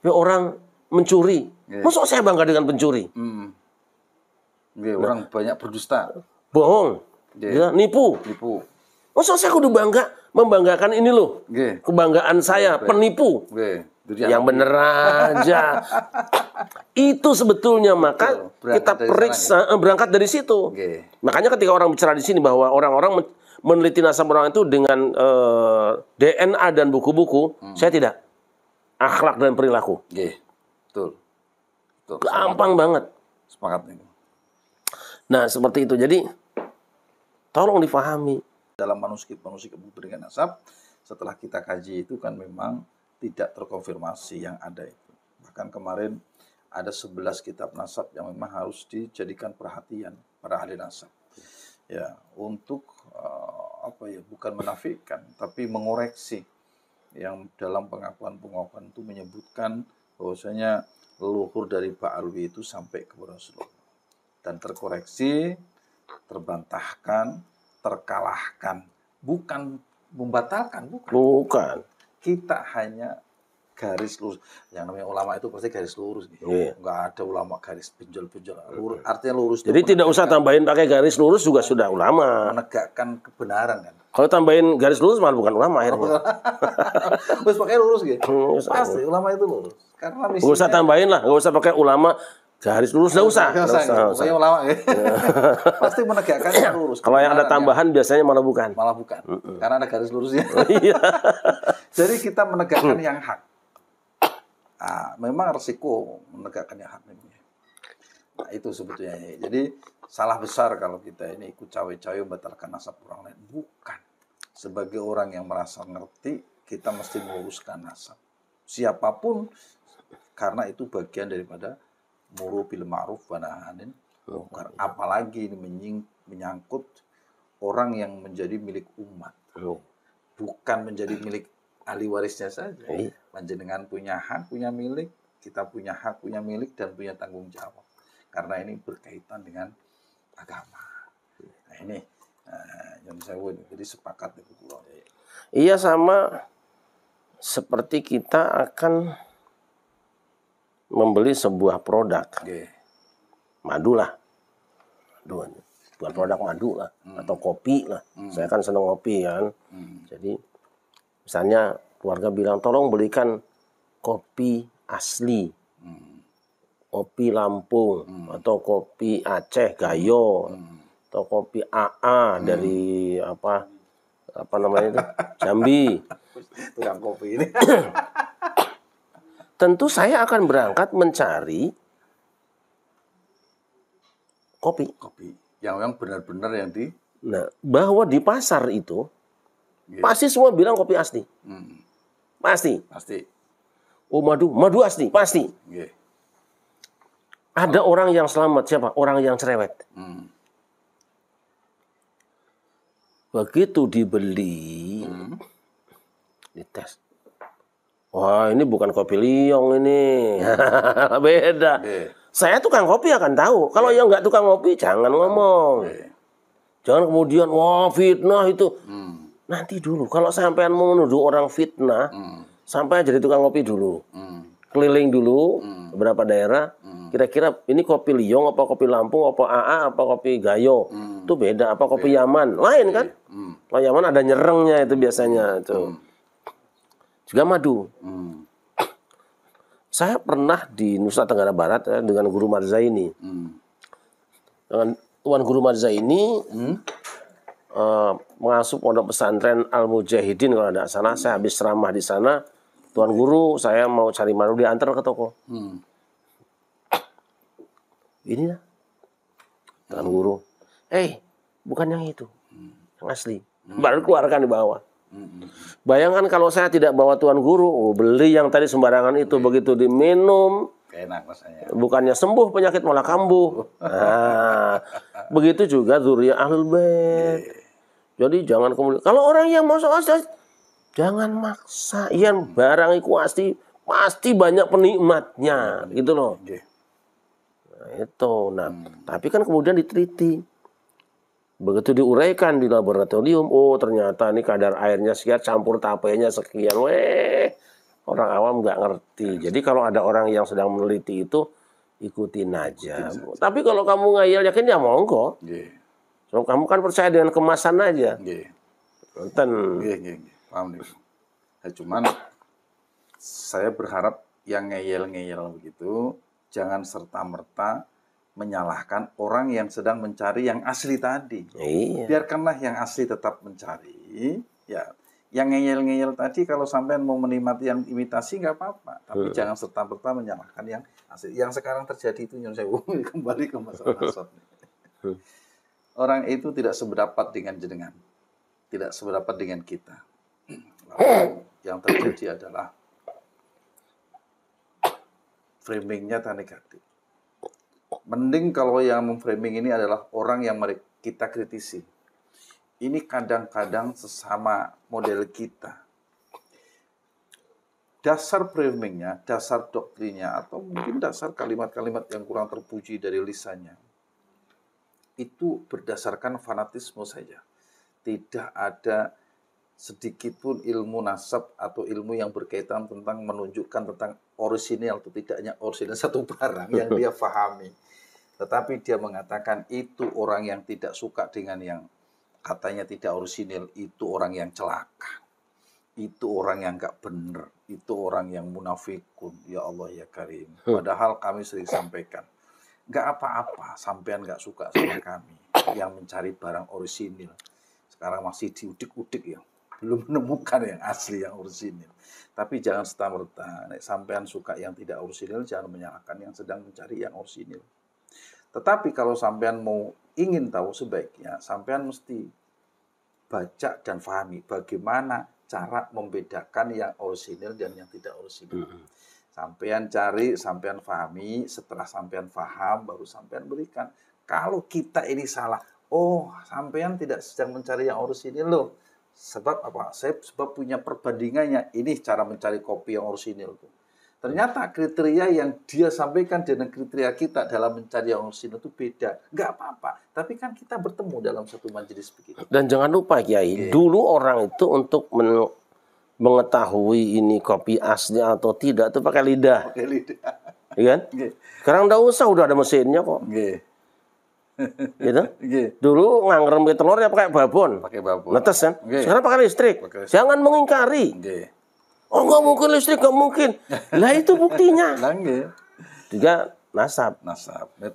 Speaker 1: Ya, orang mencuri. Maksud saya bangga dengan pencuri?
Speaker 2: Oke, orang banyak berdusta.
Speaker 1: Bohong. Ya, nipu. Maksud saya kudu bangga, membanggakan ini loh. Kebanggaan saya, penipu. Yang bener aja. Itu sebetulnya maka kita periksa, berangkat dari situ. Makanya ketika orang bicara di sini bahwa orang-orang meneliti nasab orang itu dengan DNA dan buku-buku, saya tidak. Akhlak dan perilaku.
Speaker 2: Betul.
Speaker 1: Gampang banget.
Speaker 2: Sepakat nih.
Speaker 1: Nah, seperti itu. Jadi, tolong difahami.
Speaker 2: Dalam manuskrip kependudukan nasab, setelah kita kaji itu kan memang tidak terkonfirmasi yang ada itu. Bahkan kemarin ada 11 kitab nasab yang memang harus dijadikan perhatian para ahli nasab. Ya, untuk bukan menafikan, tapi mengoreksi yang dalam pengakuan-pengakuan itu menyebutkan bahwasanya leluhur dari Pak Alwi itu sampai ke Rasulullah dan terkoreksi, terbantahkan, terkalahkan, bukan membatalkan, bukan. Kita hanya garis lurus. Yang namanya ulama itu pasti garis lurus. Nggak ada ulama garis benjol-benjol. Artinya lurus.
Speaker 1: Jadi tidak usah tambahin pakai garis lurus juga sudah ulama.
Speaker 2: Menegakkan kebenaran kan.
Speaker 1: Kalau tambahin garis lurus malah bukan ulama akhirnya.
Speaker 2: Terus pakai lurus gitu. Pasti ulama itu lurus. Karena misinya.
Speaker 1: Nggak usah tambahin lah. Nggak usah pakai ulama garis lurus. Nggak usah.
Speaker 2: Pokoknya ulama ya. Pasti menegakkan lurus.
Speaker 1: Kalau yang ada tambahan biasanya malah bukan.
Speaker 2: Karena ada garis lurusnya.
Speaker 1: Iya.
Speaker 2: Jadi kita menegakkan yang hak. Nah, memang resiko menegakkan yang hak ini. Nah, itu sebetulnya. Jadi salah besar kalau kita ini ikut cawe-cawe membatalkan nasab orang lain. Bukan. Sebagai orang yang merasa ngerti, kita mesti meluruskan nasab. Siapapun, karena itu bagian daripada muru bil ma'ruf wa nahi 'anil munkar. Apalagi ini menyangkut orang yang menjadi milik umat. Bukan menjadi milik ahli warisnya saja. Panjenengan punya hak, punya milik, kita punya hak, punya milik, dan punya tanggung jawab. Karena ini berkaitan dengan agama. Nah ini yang saya jadi sepakat itu.
Speaker 1: Iya, sama seperti kita akan membeli sebuah produk. Madu lah. Bukan produk madu lah. Atau kopi lah. Saya kan senang kopi kan. Jadi misalnya keluarga bilang, tolong belikan kopi asli, kopi Lampung, atau kopi Aceh, Gayo, atau kopi AA dari apa namanya itu, Jambi.
Speaker 2: Tukang kopi ini.
Speaker 1: Tentu saya akan berangkat mencari kopi.
Speaker 2: Yang benar-benar yang di.
Speaker 1: Nah, bahwa di pasar itu pasti semua bilang kopi asli. Pasti. Oh, madu asli, pasti. Ada orang yang selamat, siapa? Orang yang cerewet. Begitu dibeli, dites. Wah, ini bukan kopi Liyong ini. Beda. Saya tukang kopi akan tahu. Kalau yang nggak tukang kopi, jangan ngomong. Jangan kemudian, wah fitnah itu. Nanti dulu, kalau sampean mau menuduh orang fitnah, sampai jadi tukang kopi dulu. Keliling dulu beberapa daerah. Kira-kira ini kopi Liyong, apa kopi Lampung, apa AA, apa kopi Gayo. Itu beda, apa kopi Yaman. Lain kan? Kalau Yaman ada nyerengnya itu biasanya. Itu. Juga madu. Saya pernah di Nusa Tenggara Barat dengan Guru Marzaini. Tuan Guru Mirza ini mengasuh pondok pesantren Al Mujahidin kalau tidak salah. Saya habis ceramah di sana. Tuan Guru, saya mau cari madu, diantar ke toko. Ini lah. Tuan Guru, bukan yang itu, yang asli. Baru keluarkan di bawah. Bayangkan kalau saya tidak bawa Tuan Guru, beli yang tadi sembarangan itu, begitu diminum,
Speaker 2: enak rasanya.
Speaker 1: bukannya sembuh penyakit malah kambuh. Nah, begitu juga dzurriyyah Ahlul Bait. Jadi jangan kemudian kalau orang yang masuk asli, jangan maksa. Yang barang itu pasti banyak penikmatnya, gitu loh. Nah, itu. Tapi kan kemudian diteliti. Begitu diuraikan di laboratorium, oh ternyata ini kadar airnya sekian, campur tapenya sekian. Orang awam nggak ngerti. Jadi kalau ada orang yang sedang meneliti itu, ikutin aja. Tapi kalau kamu ngayal yakin ya monggo. So, kamu kan percaya dengan kemasan aja. Nonton.
Speaker 2: Paham nih. Cuman saya berharap yang ngeyel-ngeyel begitu jangan serta-merta menyalahkan orang yang sedang mencari yang asli tadi.
Speaker 1: Iya.
Speaker 2: Biarkanlah yang asli tetap mencari. Ya, yang ngeyel-ngeyel tadi kalau sampean mau menikmati yang imitasi nggak apa-apa. Tapi jangan serta-merta menyalahkan yang asli. Yang sekarang terjadi itu Nyun Sewu, kembali ke masalah nasab. Orang itu tidak seberdapat dengan jenengan, tidak seberdapat dengan kita. Lalu yang terjadi adalah framingnya tak negatif. Mending kalau yang memframing ini adalah orang yang kita kritisi. Ini kadang-kadang sesama model kita. Dasar framingnya, dasar doktrinnya, atau mungkin dasar kalimat-kalimat yang kurang terpuji dari lisannya, itu berdasarkan fanatisme saja. Tidak ada sedikit pun ilmu nasab atau ilmu yang berkaitan tentang menunjukkan tentang orisinil atau tidaknya orisinil satu barang yang dia fahami. Tetapi dia mengatakan itu orang yang tidak suka dengan yang katanya tidak orisinil, itu orang yang celaka. Itu orang yang gak benar. Itu orang yang munafikun. Ya Allah ya Karim. Padahal kami sering sampaikan, gak apa-apa sampean gak suka sama kami yang mencari barang orisinil. Sekarang masih diudik-udik ya. Belum menemukan yang asli, yang orisinil. Tapi jangan serta-merta. Sampean suka yang tidak orisinil, jangan menyalahkan yang sedang mencari yang orisinil. Tetapi kalau sampean mau ingin tahu sebaiknya, sampean mesti baca dan pahami bagaimana cara membedakan yang orisinil dan yang tidak orisinil. Sampean cari, sampean pahami, setelah sampean paham, baru sampean berikan. Kalau kita ini salah, oh sampean tidak sedang mencari yang orisinil loh. Sebab apa? Sebab punya perbandingannya. Ini cara mencari kopi yang orisinil tuh. Ternyata kriteria yang dia sampaikan dengan kriteria kita dalam mencari yang orisinil itu beda. Nggak apa-apa. Tapi kan kita bertemu dalam satu majelis begitu.
Speaker 1: Dan jangan lupa Kiai, dulu orang itu untuk mengetahui ini kopi asli atau tidak itu pakai lidah.
Speaker 2: Pakai lidah.
Speaker 1: Iya kan? Sekarang nggak usah, udah ada mesinnya kok. Gitu? Dulu ngangrem telurnya pakai babon.
Speaker 2: Pakai babon.
Speaker 1: Netes kan? Sekarang pakai listrik. Jangan mengingkari. Oh nggak mungkin listrik, nggak mungkin. Lah itu buktinya. Juga nasab.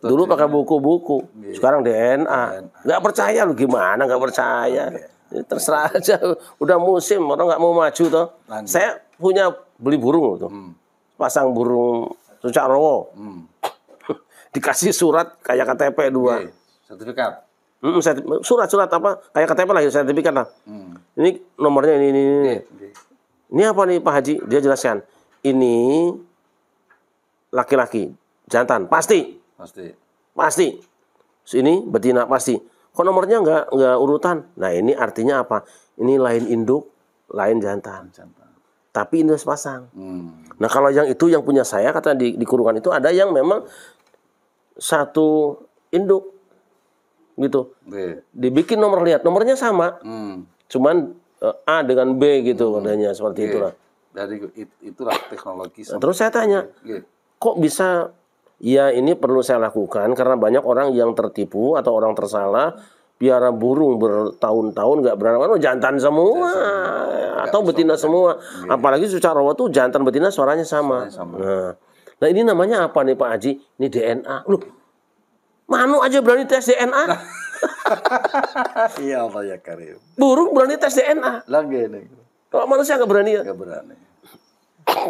Speaker 1: Dulu pakai buku-buku. Sekarang DNA. Nggak percaya lu gimana? Nggak percaya. Terserah aja. Udah musim, orang nggak mau maju toh. Saya punya beli burung tuh. Pasang burung cucak rowo. Dikasih surat kayak KTP 2.
Speaker 2: Sertifikat.
Speaker 1: Surat apa? Kayak KTP lah, sertifikat lah. Ini nomornya ini. Ini apa nih Pak Haji? Dia jelaskan. Ini laki-laki, jantan, pasti. Ini betina pasti. Kok nomornya nggak urutan? Nah ini artinya apa? Ini lain induk, lain jantan. Tapi ini sepasang. Nah kalau yang itu yang punya saya, kata di kurungan itu ada yang memang satu induk, gitu. Dibikin nomor, lihat nomornya sama, cuman A dengan B gitu katanya, seperti itulah.
Speaker 2: Dari itulah teknologi.
Speaker 1: Terus saya tanya, kok bisa? Ya ini perlu saya lakukan karena banyak orang yang tertipu atau orang tersalah, piara burung bertahun-tahun nggak beranak, jantan semua atau betina semua. Apalagi cucak rowo tuh jantan betina suaranya sama. Nah ini namanya apa nih Pak Haji? Ini DNA. Loh, Manu aja berani tes DNA.
Speaker 2: Iya Allah ya Karim.
Speaker 1: Burung berani tes DNA.
Speaker 2: Lagi nih.
Speaker 1: Kalau manusia nggak berani ya.
Speaker 2: Nggak berani.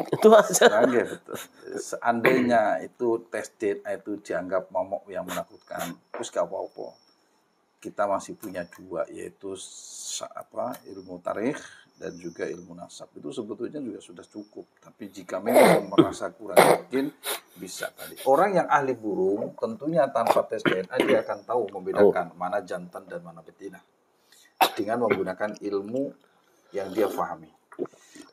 Speaker 1: Itu aja.
Speaker 2: Lagi betul. Seandainya itu tes DNA itu dianggap momok yang menakutkan, terus gak apa-apa. Kita masih punya dua, yaitu ilmu tarikh dan juga ilmu nasab. Itu sebetulnya juga sudah cukup. Tapi jika memang merasa kurang yakin, bisa tadi. Orang yang ahli burung tentunya tanpa tes DNA dia akan tahu membedakan mana jantan dan mana betina dengan menggunakan ilmu yang dia pahami.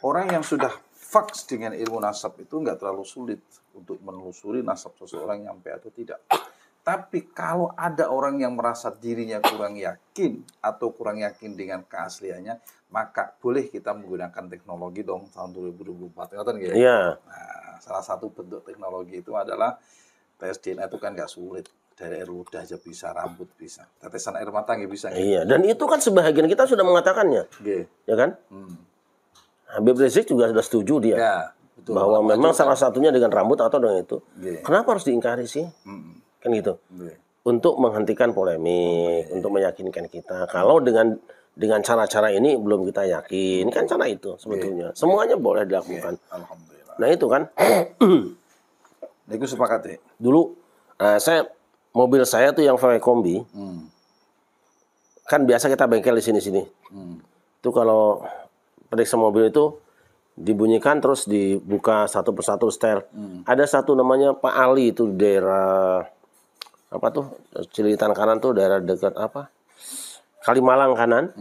Speaker 2: Orang yang sudah faks dengan ilmu nasab itu nggak terlalu sulit untuk menelusuri nasab seseorang nyampe atau tidak. Tapi kalau ada orang yang merasa dirinya kurang yakin atau kurang yakin dengan keasliannya, maka boleh kita menggunakan teknologi dong tahun 2024.
Speaker 1: Iya.
Speaker 2: Nah, salah satu bentuk teknologi itu adalah tes DNA itu kan nggak sulit. Dari air ludah aja bisa, rambut bisa, tetesan air mata nggak bisa.
Speaker 1: Iya, dan itu kan sebahagian kita sudah mengatakannya. Ya kan? Habib Rizik juga sudah setuju dia.
Speaker 2: Ya, betul.
Speaker 1: Bahwa memang salah satunya dengan rambut atau dengan itu. Kenapa harus diingkari sih? Kan gitu. Untuk menghentikan polemik, untuk meyakinkan kita. Kalau dengan cara-cara ini belum kita yakin, kan cara itu sebetulnya. Semuanya boleh dilakukan.
Speaker 2: Alhamdulillah.
Speaker 1: Nah itu kan.
Speaker 2: Itu sepakat ya.
Speaker 1: Dulu mobil saya tuh yang VW kombi. Kan biasa kita bengkel di sini-sini. Itu kalau periksa mobil itu dibunyikan terus dibuka satu persatu setel. Ada satu namanya Pak Ali itu di daerah apa tuh Cililitan kanan tuh daerah dekat apa Kalimalang kanan.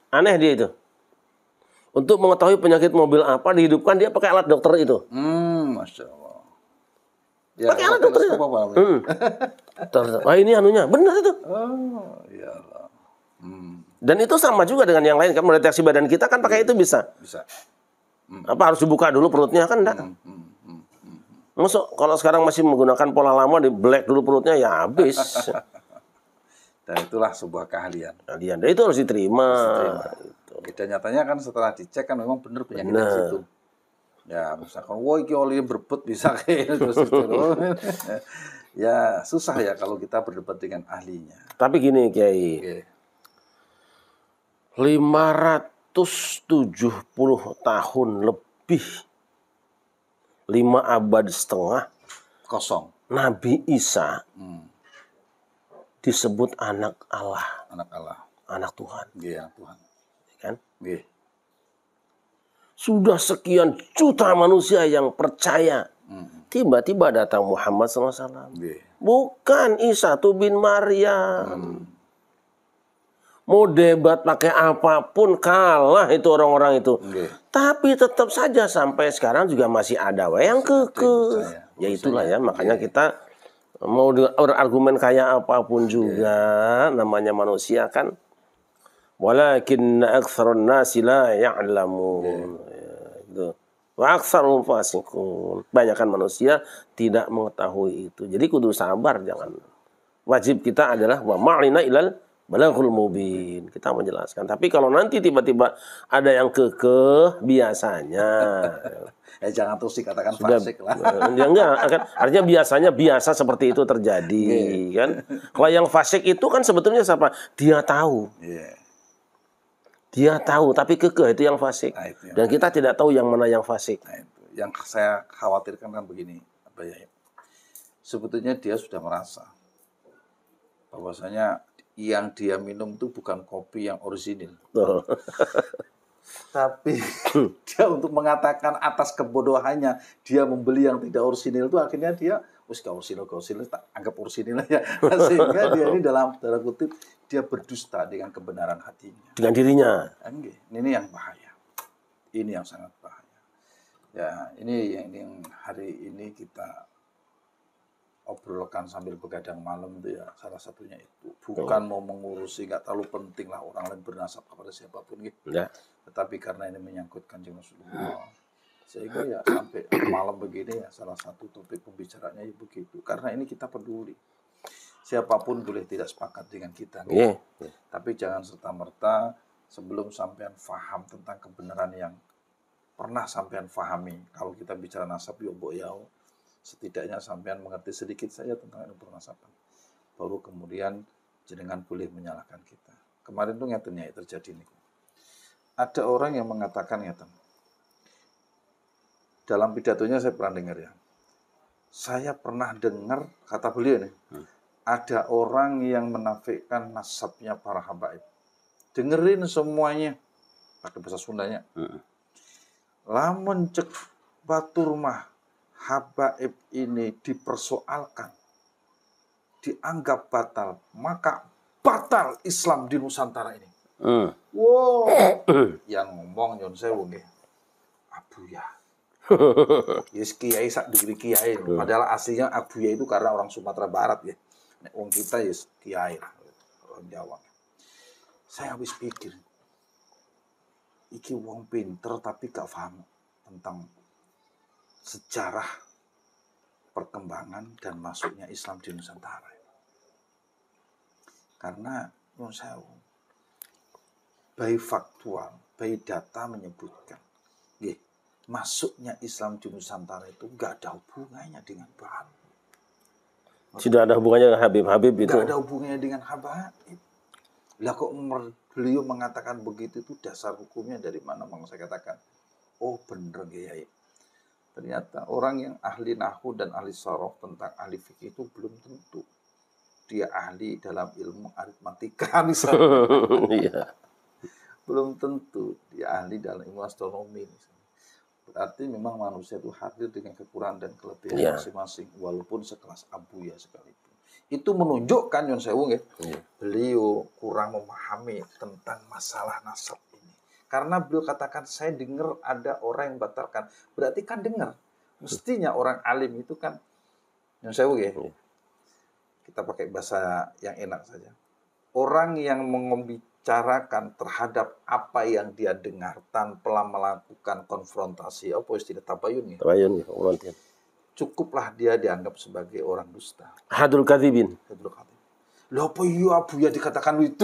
Speaker 1: Aneh dia itu. Untuk mengetahui penyakit mobil apa dihidupkan dia pakai alat dokter itu.
Speaker 2: Masya Allah. Ya,
Speaker 1: pakai alat dokter itu. Wah ini anunya benar itu.
Speaker 2: Oh ya Allah.
Speaker 1: Dan itu sama juga dengan yang lain kan mendeteksi badan kita kan pakai itu bisa.
Speaker 2: Bisa.
Speaker 1: Apa harus dibuka dulu perutnya kan enggak? Masuk kalau sekarang masih menggunakan pola lama di black dulu perutnya ya habis.
Speaker 2: Dan itulah sebuah keahlian.
Speaker 1: Dan itu harus diterima.
Speaker 2: Dan nyatanya kan setelah dicek kan memang benar penyakit di situ. Ya misalkan, wah ini oli berbet bisa kayak terus itu. Ya susah ya kalau kita berdebat dengan ahlinya.
Speaker 1: Tapi gini Kiai. 570 tahun lebih 5 abad setengah
Speaker 2: kosong
Speaker 1: Nabi Isa disebut anak Allah, anak Tuhan.
Speaker 2: Iya, Tuhan.
Speaker 1: Kan?
Speaker 2: Iya.
Speaker 1: Sudah sekian juta manusia yang percaya. Tiba-tiba datang Muhammad SAW. Bukan Isa tuh bin Maryam. Mau debat pakai apapun kalah itu orang-orang itu. Tapi tetap saja sampai sekarang juga masih ada yang kekeh. Ya itulah ya, makanya kita mau berargumen kayak apapun juga namanya manusia kan. Walakin aktsarun nasi la ya'lamun. Gitu. Wa aktsarun fasiqun. Banyakan manusia tidak mengetahui itu. Jadi kudu sabar jangan. Wajib kita adalah wa ma'lina ilal balaghul mubin. Kita menjelaskan. Tapi kalau nanti tiba-tiba ada yang kekeh biasanya
Speaker 2: jangan terus dikatakan fasik lah.
Speaker 1: Ya enggak, artinya biasa seperti itu terjadi kan. Kalau yang fasik itu kan sebetulnya siapa? Dia tahu. Dia tahu tapi kekeh itu yang fasik. Dan kita tidak tahu yang mana yang fasik.
Speaker 2: Nah, itu. Yang saya khawatirkan kan begini, sebetulnya dia sudah merasa bahwasanya yang dia minum itu bukan kopi yang orisinil. Tapi dia untuk mengatakan atas kebodohannya dia membeli yang tidak orisinil itu akhirnya dia orisinil tak anggap orisinil ya. Sehingga dia ini dalam tanda kutip dia berdusta dengan kebenaran hatinya.
Speaker 1: Dengan dirinya.
Speaker 2: Ini yang bahaya. Ini yang sangat bahaya. Ya, ini yang hari ini kita obrolkan sambil begadang malam itu ya salah satunya itu. Bukan mau mengurusi, nggak terlalu penting lah orang lain bernasab kepada siapapun gitu. Ya. Tetapi karena ini menyangkut Kanjeng Rasulullah. Sehingga ya sampai malam begini ya salah satu topik pembicaranya ya begitu. Karena ini kita peduli. Siapapun boleh tidak sepakat dengan kita. Gitu. Tapi jangan serta-merta sebelum sampean faham tentang kebenaran yang pernah sampean fahami. Kalau kita bicara nasab ya setidaknya sampean mengerti sedikit saja tentang ilmu pernasaban. baru kemudian jenengan boleh menyalahkan kita. Kemarin tuh ngeten ya terjadi nih. Ada orang yang mengatakan ngeten. Dalam pidatonya saya pernah dengar ya. Saya pernah dengar kata beliau nih. Ada orang yang menafikan nasabnya para habaib. Dengerin semuanya pakai bahasa Sundanya. Lamun cek batur mah habaib ini dipersoalkan, dianggap batal, maka batal Islam di Nusantara ini. Wow, yang ngomong nyon sewu nggih. Abuya. Yes kiai sak diri kiai. Padahal aslinya Abuya itu karena orang Sumatera Barat ya. Nek wong kita yes kiai lah, orang Jawa. Saya habis pikir, iki wong pinter tapi gak paham tentang sejarah perkembangan dan masuknya Islam di Nusantara. Karena menurut saya, by faktual, by data menyebutkan, masuknya Islam di Nusantara itu gak ada hubungannya dengan bahan.
Speaker 1: Tidak ada hubungannya dengan Habib itu.
Speaker 2: Gak ada hubungannya dengan Habib. Lah kok beliau mengatakan begitu itu dasar hukumnya dari mana? Mau saya katakan, oh bener Kiai. Ternyata orang yang ahli nahwu dan ahli sorof tentang ahli fikih itu belum tentu dia ahli dalam ilmu aritmatika misalnya.
Speaker 1: Iya.
Speaker 2: Belum tentu dia ahli dalam ilmu astronomi misalnya. Berarti memang manusia itu hadir dengan kekurangan dan kelebihan masing-masing, walaupun sekelas Abuya sekalipun. Itu menunjukkan Yon Sewu ya, beliau kurang memahami tentang masalah nasab ini. Karena beliau katakan, saya dengar ada orang yang batalkan. Berarti kan dengar. Mestinya orang alim itu kan, Yon Sewu ya, kita pakai bahasa yang enak saja. Orang yang membicarakan terhadap apa yang dia dengar tanpa melakukan konfrontasi, apa istilah tabayun ya? Tabayun ya, cukuplah dia dianggap sebagai orang dusta.
Speaker 1: Hadul kadzibin.
Speaker 2: Loh apa iya Abuya dikatakan itu?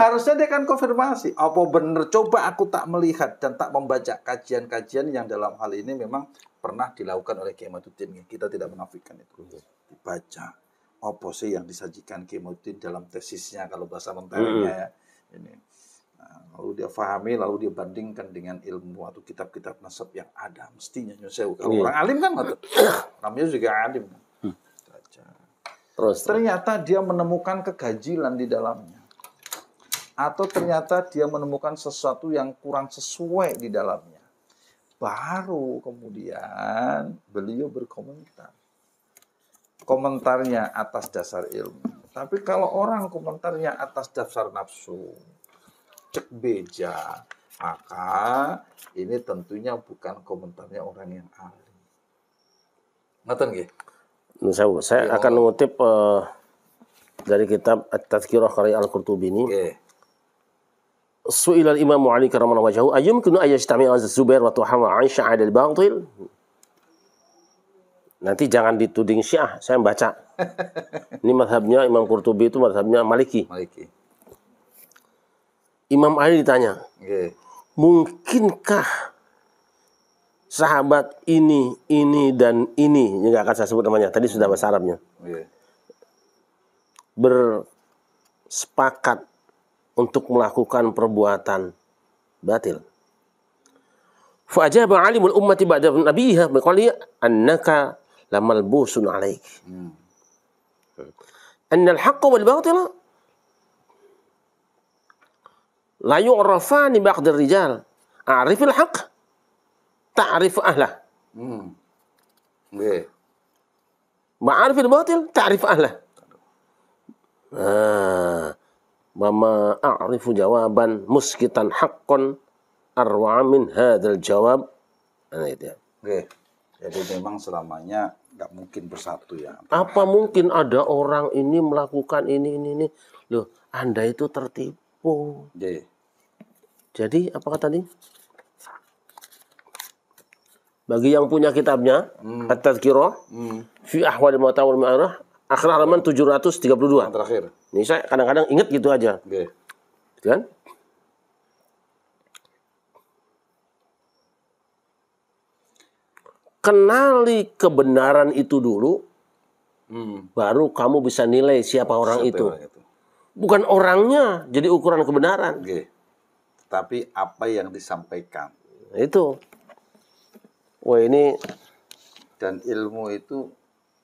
Speaker 2: Harusnya dia kan konfirmasi. Apa benar? Coba aku tak melihat dan tak membaca kajian-kajian yang dalam hal ini memang pernah dilakukan oleh Kiai Matuddin. Kita tidak menafikan itu. Dibaca. Apa sih yang disajikan Kiai Matuddin dalam tesisnya kalau bahasa menteranya ya. Ini. Nah, lalu dia fahami, lalu dia bandingkan dengan ilmu atau kitab-kitab nasab yang ada. Mestinya kalau orang alim kan namanya juga alim. Terus ternyata dia menemukan keganjilan di dalamnya. Atau ternyata dia menemukan sesuatu yang kurang sesuai di dalamnya. Baru kemudian beliau berkomentar. Komentarnya atas dasar ilmu. Tapi kalau orang komentarnya atas dasar nafsu, cek beja, maka ini tentunya bukan komentarnya orang yang ahli. Ngaten nggih?
Speaker 1: Saya akan mengutip dari kitab At-Tadhkirah karya Al-Qurtubi ini. Su'ilal Imam Ali karramallahu wajhahu ayyumkinu ayyajtami'a Az-Zubair wa Tuhama 'Aisyah 'ala al-batil? Nanti jangan dituding Syiah, saya baca. Ini mazhabnya Imam Qurtubi itu mazhabnya Maliki. Imam Ali ditanya, mungkinkah sahabat ini, dan ini nggak akan saya sebut namanya, tadi sudah bahasa Arabnya, bersepakat untuk melakukan perbuatan batil. Fa'ajaba alimul ummati ba'da nabiyha biqali annaka lamalbusun alaik. Annal haqqa wal batila la yu'rafani ba'da rijal. A'rifil haqq ta'rif ahlah. Ma'arifil batil ta'rif ahlah. Mama a'rifu jawaban muskitan haqqan arwa min hadzal jawab. Nah itu ya.
Speaker 2: Jadi memang selamanya nggak mungkin bersatu ya.
Speaker 1: Apa mungkin ada orang ini melakukan ini. Loh, Anda itu tertipu. Jadi apa kata tadi? Bagi yang punya kitabnya, At-Tadhkirah fi Ahwal al-Mauta wal Ma'arah, akhir halaman 732.
Speaker 2: Terakhir.
Speaker 1: Ini saya kadang-kadang ingat gitu aja. Kan? Kenali kebenaran itu dulu, Baru kamu bisa nilai siapa orang itu. Bukan orangnya jadi ukuran kebenaran.
Speaker 2: Tapi apa yang disampaikan.
Speaker 1: Itu. Wah ini.
Speaker 2: Dan ilmu itu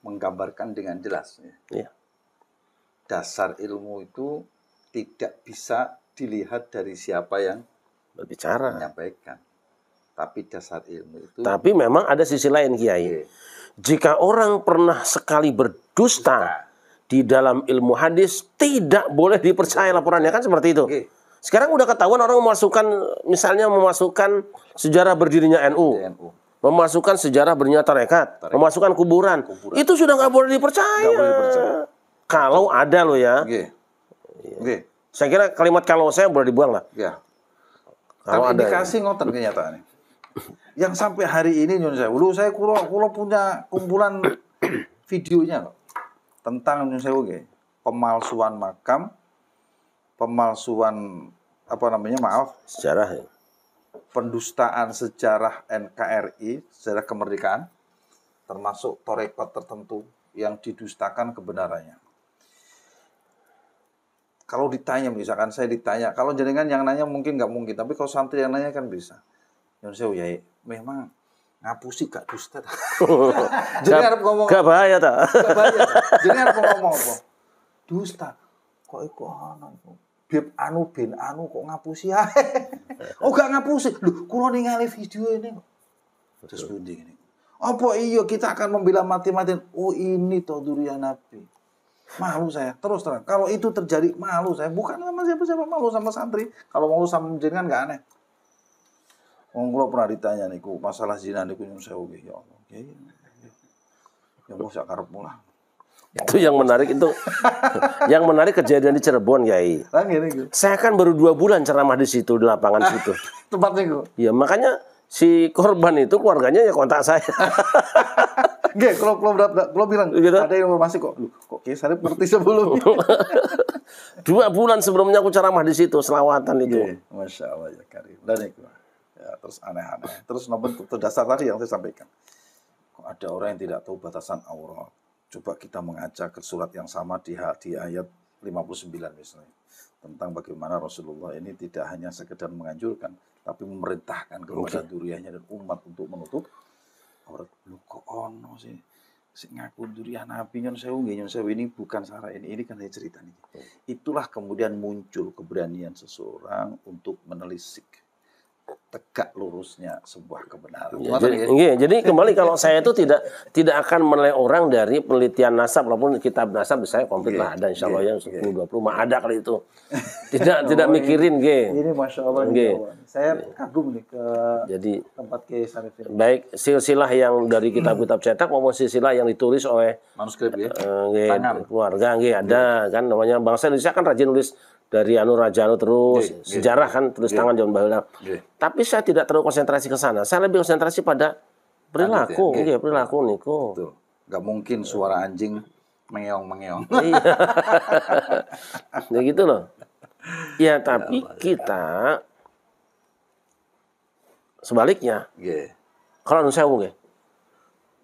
Speaker 2: menggambarkan dengan jelas.
Speaker 1: Ya.
Speaker 2: Dasar ilmu itu tidak bisa dilihat dari siapa yang
Speaker 1: berbicara.
Speaker 2: Menyampaikan. Tapi dasar ilmu itu.
Speaker 1: Tapi memang ada sisi lain, Kiai. Jika orang pernah sekali berdusta di dalam ilmu hadis, tidak boleh dipercaya laporannya, kan seperti itu. Sekarang udah ketahuan orang misalnya memasukkan sejarah berdirinya NU. Memasukkan sejarah berdirinya tarekat. Memasukkan kuburan. Itu sudah nggak boleh dipercaya. Kalau ada loh ya. Saya kira kalimat kalau saya boleh dibuang lah.
Speaker 2: Kalau tapi dikasih ngoten kenyataannya. Yang sampai hari ini nyun sewu, saya kulo punya kumpulan videonya loh. Tentang nyun sewu pemalsuan makam, pemalsuan
Speaker 1: sejarah.
Speaker 2: Pendustaan sejarah NKRI, sejarah kemerdekaan, termasuk torekot tertentu yang didustakan kebenarannya. Kalau ditanya, misalkan saya ditanya, kalau jenengan yang nanya mungkin nggak mungkin, tapi kalau santri yang nanya kan bisa. Nyun sewu ya, memang ngapusi gak dusta. Jadi harap ngomong.
Speaker 1: Gak bahaya tak?
Speaker 2: Gak bahaya. Jadi harap ngomong apa? Dusta. Kok iku ana iku? Bib anu ben anu kok ngapusi ae. Oh gak ngapusi. Lho, kula ningali video ini kok. Terus pundi ngene. Apa iya kita akan membela mati-matian? Oh ini toh durian Nabi. Malu saya. Terus terang. Kalau itu terjadi malu saya. Bukan sama siapa-siapa, malu sama santri. Kalau malu sama jenengan gak aneh. Wong kula pernah ditanya niku masalah zina niku nyun sewu ya Allah. Ya Allah sak karepmu lah.
Speaker 1: Itu yang menarik itu. Yang menarik kejadian di Cirebon, Yai. Saya kan baru 2 bulan ceramah di situ, di lapangan situ.
Speaker 2: Tempat niku.
Speaker 1: Ya makanya si korban itu keluarganya ya kontak saya.
Speaker 2: Nggih, kalau bilang gitu? Ada informasi kok. Loh, kok Kiai Sarip ngerti sebelumnya.
Speaker 1: 2 bulan sebelumnya aku ceramah di situ, selawatan itu.
Speaker 2: Masya Allah ya Karim. Dan itu. Ya, terus aneh-aneh. Terus nomor dasar tadi yang saya sampaikan. Kok ada orang yang tidak tahu batasan aurat. Coba kita mengaca ke surat yang sama di ayat 59 misalnya. Tentang bagaimana Rasulullah ini tidak hanya sekedar menganjurkan, tapi memerintahkan kepada duriannya dan umat untuk menutup aurat. Lu kok ono sih? Si ngaku durian Nabi nyun sewu ini bukan sarah ini kan hanya cerita nih. Itulah kemudian muncul keberanian seseorang untuk menelisik tegak lurusnya sebuah kebenaran.
Speaker 1: Ya, jadi kembali kalau saya itu tidak akan menilai orang dari penelitian nasab, walaupun kitab nasab saya komplit lah ada insya Allah yang 10-20 mah ada kali itu. Tidak mikirin
Speaker 2: Ini Masya Allah saya kagum nih ke tempat Kiai Sarip ini.
Speaker 1: Baik silsilah yang dari kitab-kitab cetak maupun silsilah yang ditulis oleh
Speaker 2: manuskrip
Speaker 1: keluarga ada kan namanya bangsa Indonesia kan rajin nulis dari Raja terus sejarah kan tulis tangan John Baula. Tapi saya tidak terlalu konsentrasi ke sana. Saya lebih konsentrasi pada perilaku, perilaku niku.
Speaker 2: Gak mungkin suara anjing mengeong-mengeong.
Speaker 1: Iya. Ya gitu loh. Ya tapi kita sebaliknya. Kalau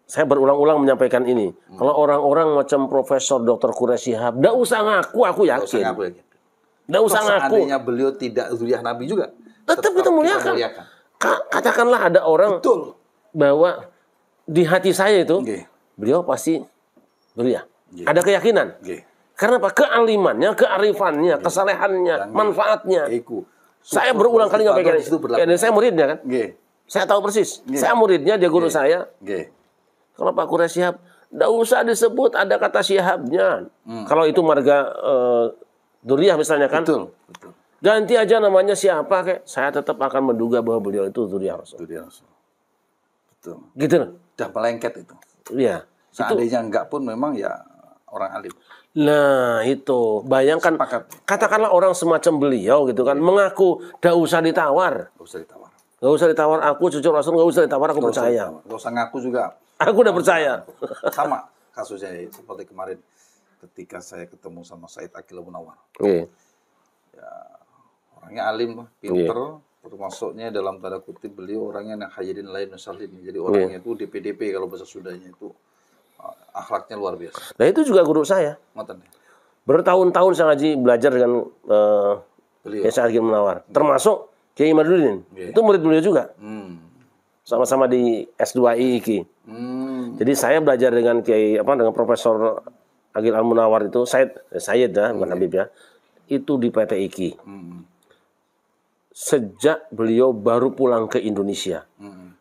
Speaker 1: saya berulang-ulang menyampaikan ini. Kalau orang-orang macam Profesor Dr. Quraish Shihab, nggak usah ngaku, aku yakin. Nggak usah ngaku.
Speaker 2: Seandainya beliau tidak zuriyah Nabi juga,
Speaker 1: tetap kita muliakan. Katakanlah ada orang bahwa di hati saya itu beliau pasti zuriyah. Ada keyakinan. Karena apa? Kealimannya, kearifannya, kesalehannya, manfaatnya. Saya berulang kali nyampaikan itu. Dan saya muridnya kan. Saya tahu persis. Saya muridnya, dia guru saya. Kalau Pak Quraish Shihab, nggak usah disebut ada kata Shihabnya. Kalau itu marga Dzurriyyah misalnya kan. Betul. Ganti aja namanya siapa kayak. Saya tetap akan menduga bahwa beliau itu Dzurriyyah Rasul.
Speaker 2: Betul.
Speaker 1: Gitu loh.
Speaker 2: Udah melengket itu.
Speaker 1: Iya.
Speaker 2: Seandainya enggak pun memang ya orang alim.
Speaker 1: Nah itu. Bayangkan. Katakanlah orang semacam beliau gitu kan. Mengaku gak usah ditawar. Gak usah ditawar aku cucu Rasul. Gak usah ditawar aku percaya.
Speaker 2: Gak usah ngaku juga.
Speaker 1: Aku udah percaya.
Speaker 2: Sama kasusnya seperti kemarin. Ketika saya ketemu sama Said Aqil Munawar. Ya, orangnya alim, pinter, termasuknya dalam tanda kutip beliau orangnya yang hayyidin lain nusalin. Jadi orangnya itu DPDP kalau bahasa Sundanya itu Akhlaknya luar biasa.
Speaker 1: Nah itu juga guru saya.
Speaker 2: Ngoten.
Speaker 1: Bertahun-tahun saya ngaji belajar dengan
Speaker 2: Beliau.
Speaker 1: Kiai Sa'id Munawar. Termasuk Kiai Imaduddin.
Speaker 2: Iya.
Speaker 1: Itu murid beliau juga. Sama-sama di S2 IIKI. Jadi saya belajar dengan Kiai dengan Profesor Agil Al-Munawar itu Sayyid ya, bukan Habib ya. Itu di PT IKI. Sejak beliau baru pulang ke Indonesia.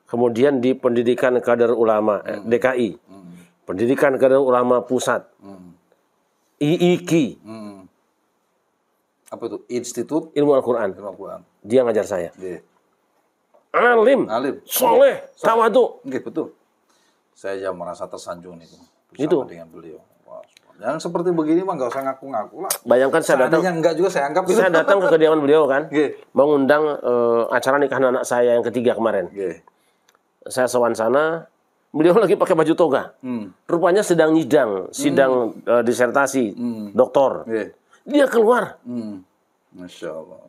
Speaker 1: Kemudian di Pendidikan Kader Ulama DKI. Pendidikan Kader Ulama Pusat. IIKI.
Speaker 2: Apa itu? Institut
Speaker 1: Ilmu Al-Quran.
Speaker 2: Ilmu Al-Quran.
Speaker 1: Dia ngajar saya.
Speaker 2: Nggih.
Speaker 1: Alim. Soleh. Tawadu.
Speaker 2: Nggih, betul. Saya aja merasa tersanjung nih bersama
Speaker 1: Itu.
Speaker 2: dengan beliau. Wah, yang seperti begini mah nggak usah ngaku-ngaku lah.
Speaker 1: Bayangkan saya datang.
Speaker 2: Seandainya enggak juga saya anggap itu.
Speaker 1: Saya datang ke kediaman beliau kan.
Speaker 2: Nggih.
Speaker 1: Mengundang acara nikahan anak saya yang ketiga kemarin.
Speaker 2: Nggih.
Speaker 1: Saya sowan sana. Beliau lagi pakai baju toga. Rupanya sedang sidang disertasi, doktor.
Speaker 2: Nggih.
Speaker 1: Dia keluar.
Speaker 2: Masya Allah.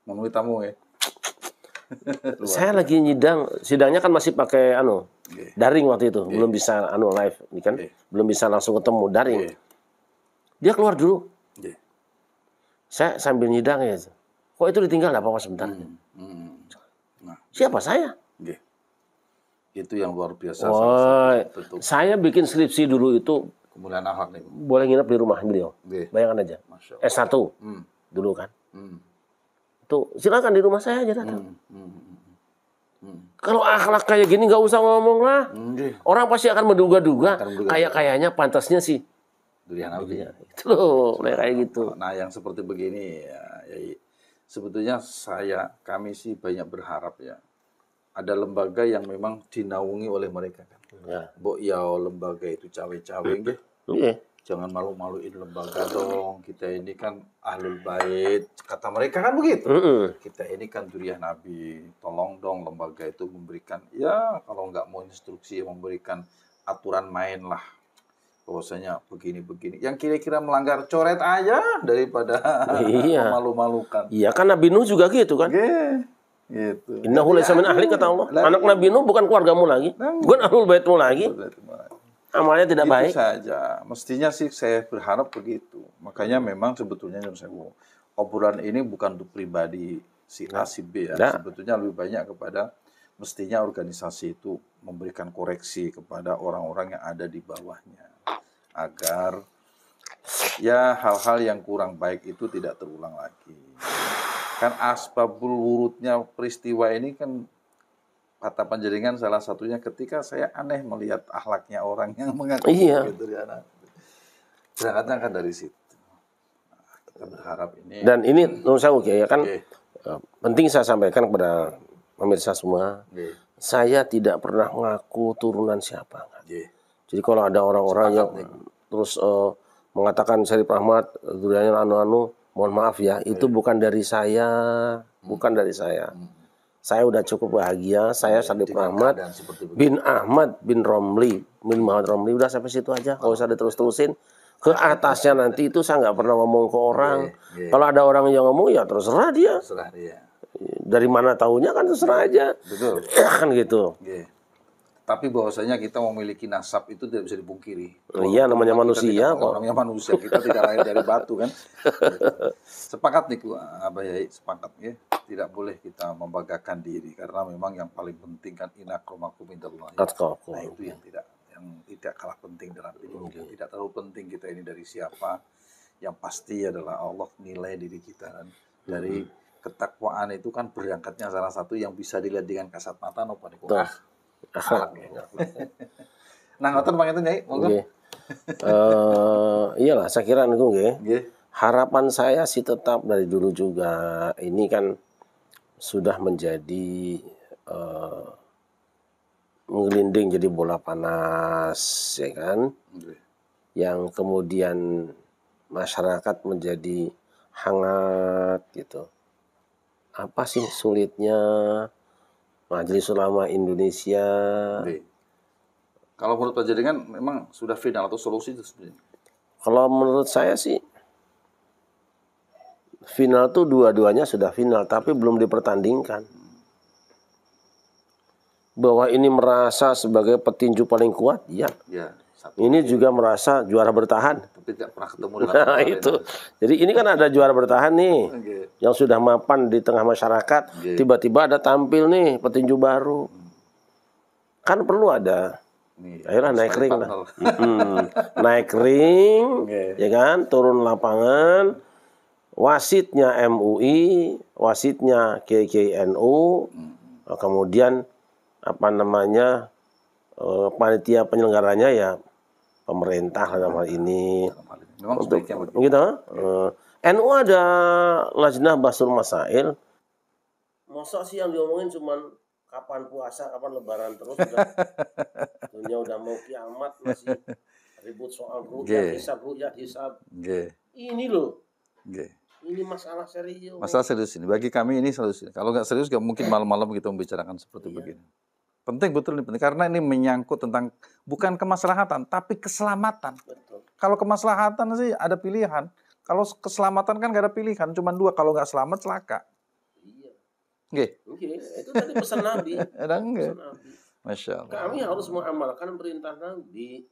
Speaker 2: Memenuhi tamu ya.
Speaker 1: Saya lagi sidangnya kan masih pakai
Speaker 2: Nggih.
Speaker 1: daring waktu itu, belum bisa live, ini kan, belum bisa langsung ketemu daring.
Speaker 2: Nggih.
Speaker 1: Dia keluar dulu.
Speaker 2: Nggih.
Speaker 1: Saya sambil nyidang ya. Kok itu ditinggal nggak apa-apa sebentar?
Speaker 2: Nah,
Speaker 1: Siapa saya?
Speaker 2: nggih. Itu yang luar biasa.
Speaker 1: Wah,
Speaker 2: Betul.
Speaker 1: saya bikin skripsi dulu itu
Speaker 2: Kemuliaan akhlak nih.
Speaker 1: boleh nginep di rumah beliau.
Speaker 2: Nggih.
Speaker 1: Bayangkan aja.
Speaker 2: Masya Allah.
Speaker 1: S1 dulu kan.
Speaker 2: Hmm.
Speaker 1: Tuh, silakan di rumah saya aja datang.
Speaker 2: Hmm.
Speaker 1: Kalau akhlak kayak gini nggak usah ngomong lah.
Speaker 2: Nggih.
Speaker 1: Orang pasti akan menduga-duga.
Speaker 2: Akan menduga.
Speaker 1: Kayaknya pantasnya sih.
Speaker 2: Durian Nabi.
Speaker 1: Itu loh, kayak gitu.
Speaker 2: Nah, yang seperti begini ya, sebetulnya kami sih banyak berharap ya. Ada lembaga yang memang dinaungi oleh mereka kan.
Speaker 1: Ya.
Speaker 2: Mbok ya lembaga itu cawe-cawe nggih.
Speaker 1: Iya.
Speaker 2: Jangan malu-maluin lembaga dong. Kita ini kan ahlul bait. Kata mereka kan begitu. Kita ini kan durian Nabi. Tolong dong lembaga itu memberikan, ya kalau nggak mau instruksi, memberikan aturan main lah. Bahwasanya begini-begini. Yang kira-kira melanggar coret aja daripada
Speaker 1: Iya.
Speaker 2: malu-malukan.
Speaker 1: Iya kan Nabi Nuh juga gitu kan.
Speaker 2: Gitu.
Speaker 1: Innahu laysa min ahli kata Allah. Anak Nabi Nuh bukan keluargamu lagi. Bukan ahlul baitmu lagi. Amalnya tidak
Speaker 2: Itu
Speaker 1: baik.
Speaker 2: saja. Mestinya sih saya berharap begitu. Makanya memang sebetulnya obrolan ini bukan untuk pribadi si A, si B ya.
Speaker 1: Nah.
Speaker 2: Sebetulnya lebih banyak kepada mestinya organisasi itu memberikan koreksi kepada orang-orang yang ada di bawahnya. Agar ya hal-hal yang kurang baik itu tidak terulang lagi. Kan asbabul wurudnya peristiwa ini kan kata panjenengan salah satunya ketika saya aneh melihat akhlaknya orang yang mengaku
Speaker 1: Iya.
Speaker 2: gitu ya. Berangkatnya kan dari situ. Nah, kita berharap ini.
Speaker 1: Dan ini menurut saya ya kan
Speaker 2: Oke.
Speaker 1: penting saya sampaikan kepada pemirsa semua.
Speaker 2: Oke.
Speaker 1: Saya tidak pernah ngaku turunan siapa.
Speaker 2: Oke.
Speaker 1: Jadi kalau ada orang-orang yang terus mengatakan Syarif Ahmad duriannya anu-anu, mohon maaf ya, itu bukan dari saya, bukan dari saya. Saya udah cukup bahagia, saya Syarif Ahmad
Speaker 2: keadaan seperti begitu.
Speaker 1: bin Ahmad bin Romli, bin Muhammad Romli, udah sampai situ aja, nggak usah diterus-terusin. Ke atasnya nanti itu saya nggak pernah ngomong ke orang. Kalau ada orang yang ngomong ya terserah dia.
Speaker 2: Serah dia.
Speaker 1: Dari mana taunya kan terserah aja.
Speaker 2: Betul.
Speaker 1: Kan gitu.
Speaker 2: Oke. Tapi bahwasanya kita memiliki nasab itu tidak bisa dipungkiri.
Speaker 1: Iya, namanya
Speaker 2: Kita
Speaker 1: manusia
Speaker 2: tidak-
Speaker 1: kok.
Speaker 2: Namanya manusia, kita tidak lahir dari batu kan. Sepakat nih Abah Yai, sepakat ya. Tidak boleh kita membanggakan diri karena memang yang paling penting kan inakramakum indallahi.
Speaker 1: Atqakum.
Speaker 2: Nah, itu yang tidak kalah penting dalam hidup. Yang tidak terlalu penting kita ini dari siapa. Yang pasti adalah Allah nilai diri kita kan. Dari ketakwaan itu kan berangkatnya salah satu yang bisa dilihat dengan kasat mata napa niku. Akhlak ya. Nah, ngoten pangapunten Nyai, monggo.
Speaker 1: Nggih. Iyalah saya kira niku nggih.
Speaker 2: Nggih.
Speaker 1: Harapan saya sih tetap dari dulu juga ini kan sudah menjadi menggelinding jadi bola panas ya kan,
Speaker 2: Nggih.
Speaker 1: yang kemudian masyarakat menjadi hangat gitu. Apa sih sulitnya Majelis Ulama Indonesia?
Speaker 2: Nggih. Kalau menurut panjenengan memang sudah final atau solusi itu sebenarnya?
Speaker 1: Kalau menurut saya sih final tuh dua-duanya sudah final, tapi belum dipertandingkan. Bahwa ini merasa sebagai petinju paling kuat, ya.
Speaker 2: Ya,
Speaker 1: Ini juga merasa juara bertahan.
Speaker 2: Tapi tidak pernah ketemu di
Speaker 1: Nah,
Speaker 2: lapangan
Speaker 1: itu. Jadi ini kan ada juara bertahan nih, yang sudah mapan di tengah masyarakat. Tiba-tiba ada tampil nih petinju baru. Kan perlu ada. Ayolah naik ring lah. Naik ring, ya kan, turun lapangan. Wasitnya MUI, wasitnya KKNU, kemudian apa namanya panitia penyelenggaranya ya pemerintah dalam hal ini. Untuk gitu, NU ada Lajnah Basul Masail. Masa sih yang diomongin cuman kapan puasa, kapan lebaran terus dunia udah mau kiamat masih ribut soal ru'yat hisab. Ini loh. Ini masalah serius.
Speaker 2: Masalah serius ini. Bagi kami ini serius. Kalau nggak serius, nggak mungkin malam-malam kita membicarakan seperti begini. Penting, betul ini penting. Karena ini menyangkut tentang bukan kemaslahatan, tapi keselamatan.
Speaker 1: Betul.
Speaker 2: Kalau kemaslahatan sih ada pilihan. Kalau keselamatan kan nggak ada pilihan. Cuma dua. Kalau nggak selamat, celaka.
Speaker 1: Iya.
Speaker 2: Oke.
Speaker 1: Itu tadi pesan Nabi.
Speaker 2: Ada enggak?
Speaker 1: Pesan Nabi.
Speaker 2: Masya Allah.
Speaker 1: Kami harus mengamalkan perintah Nabi.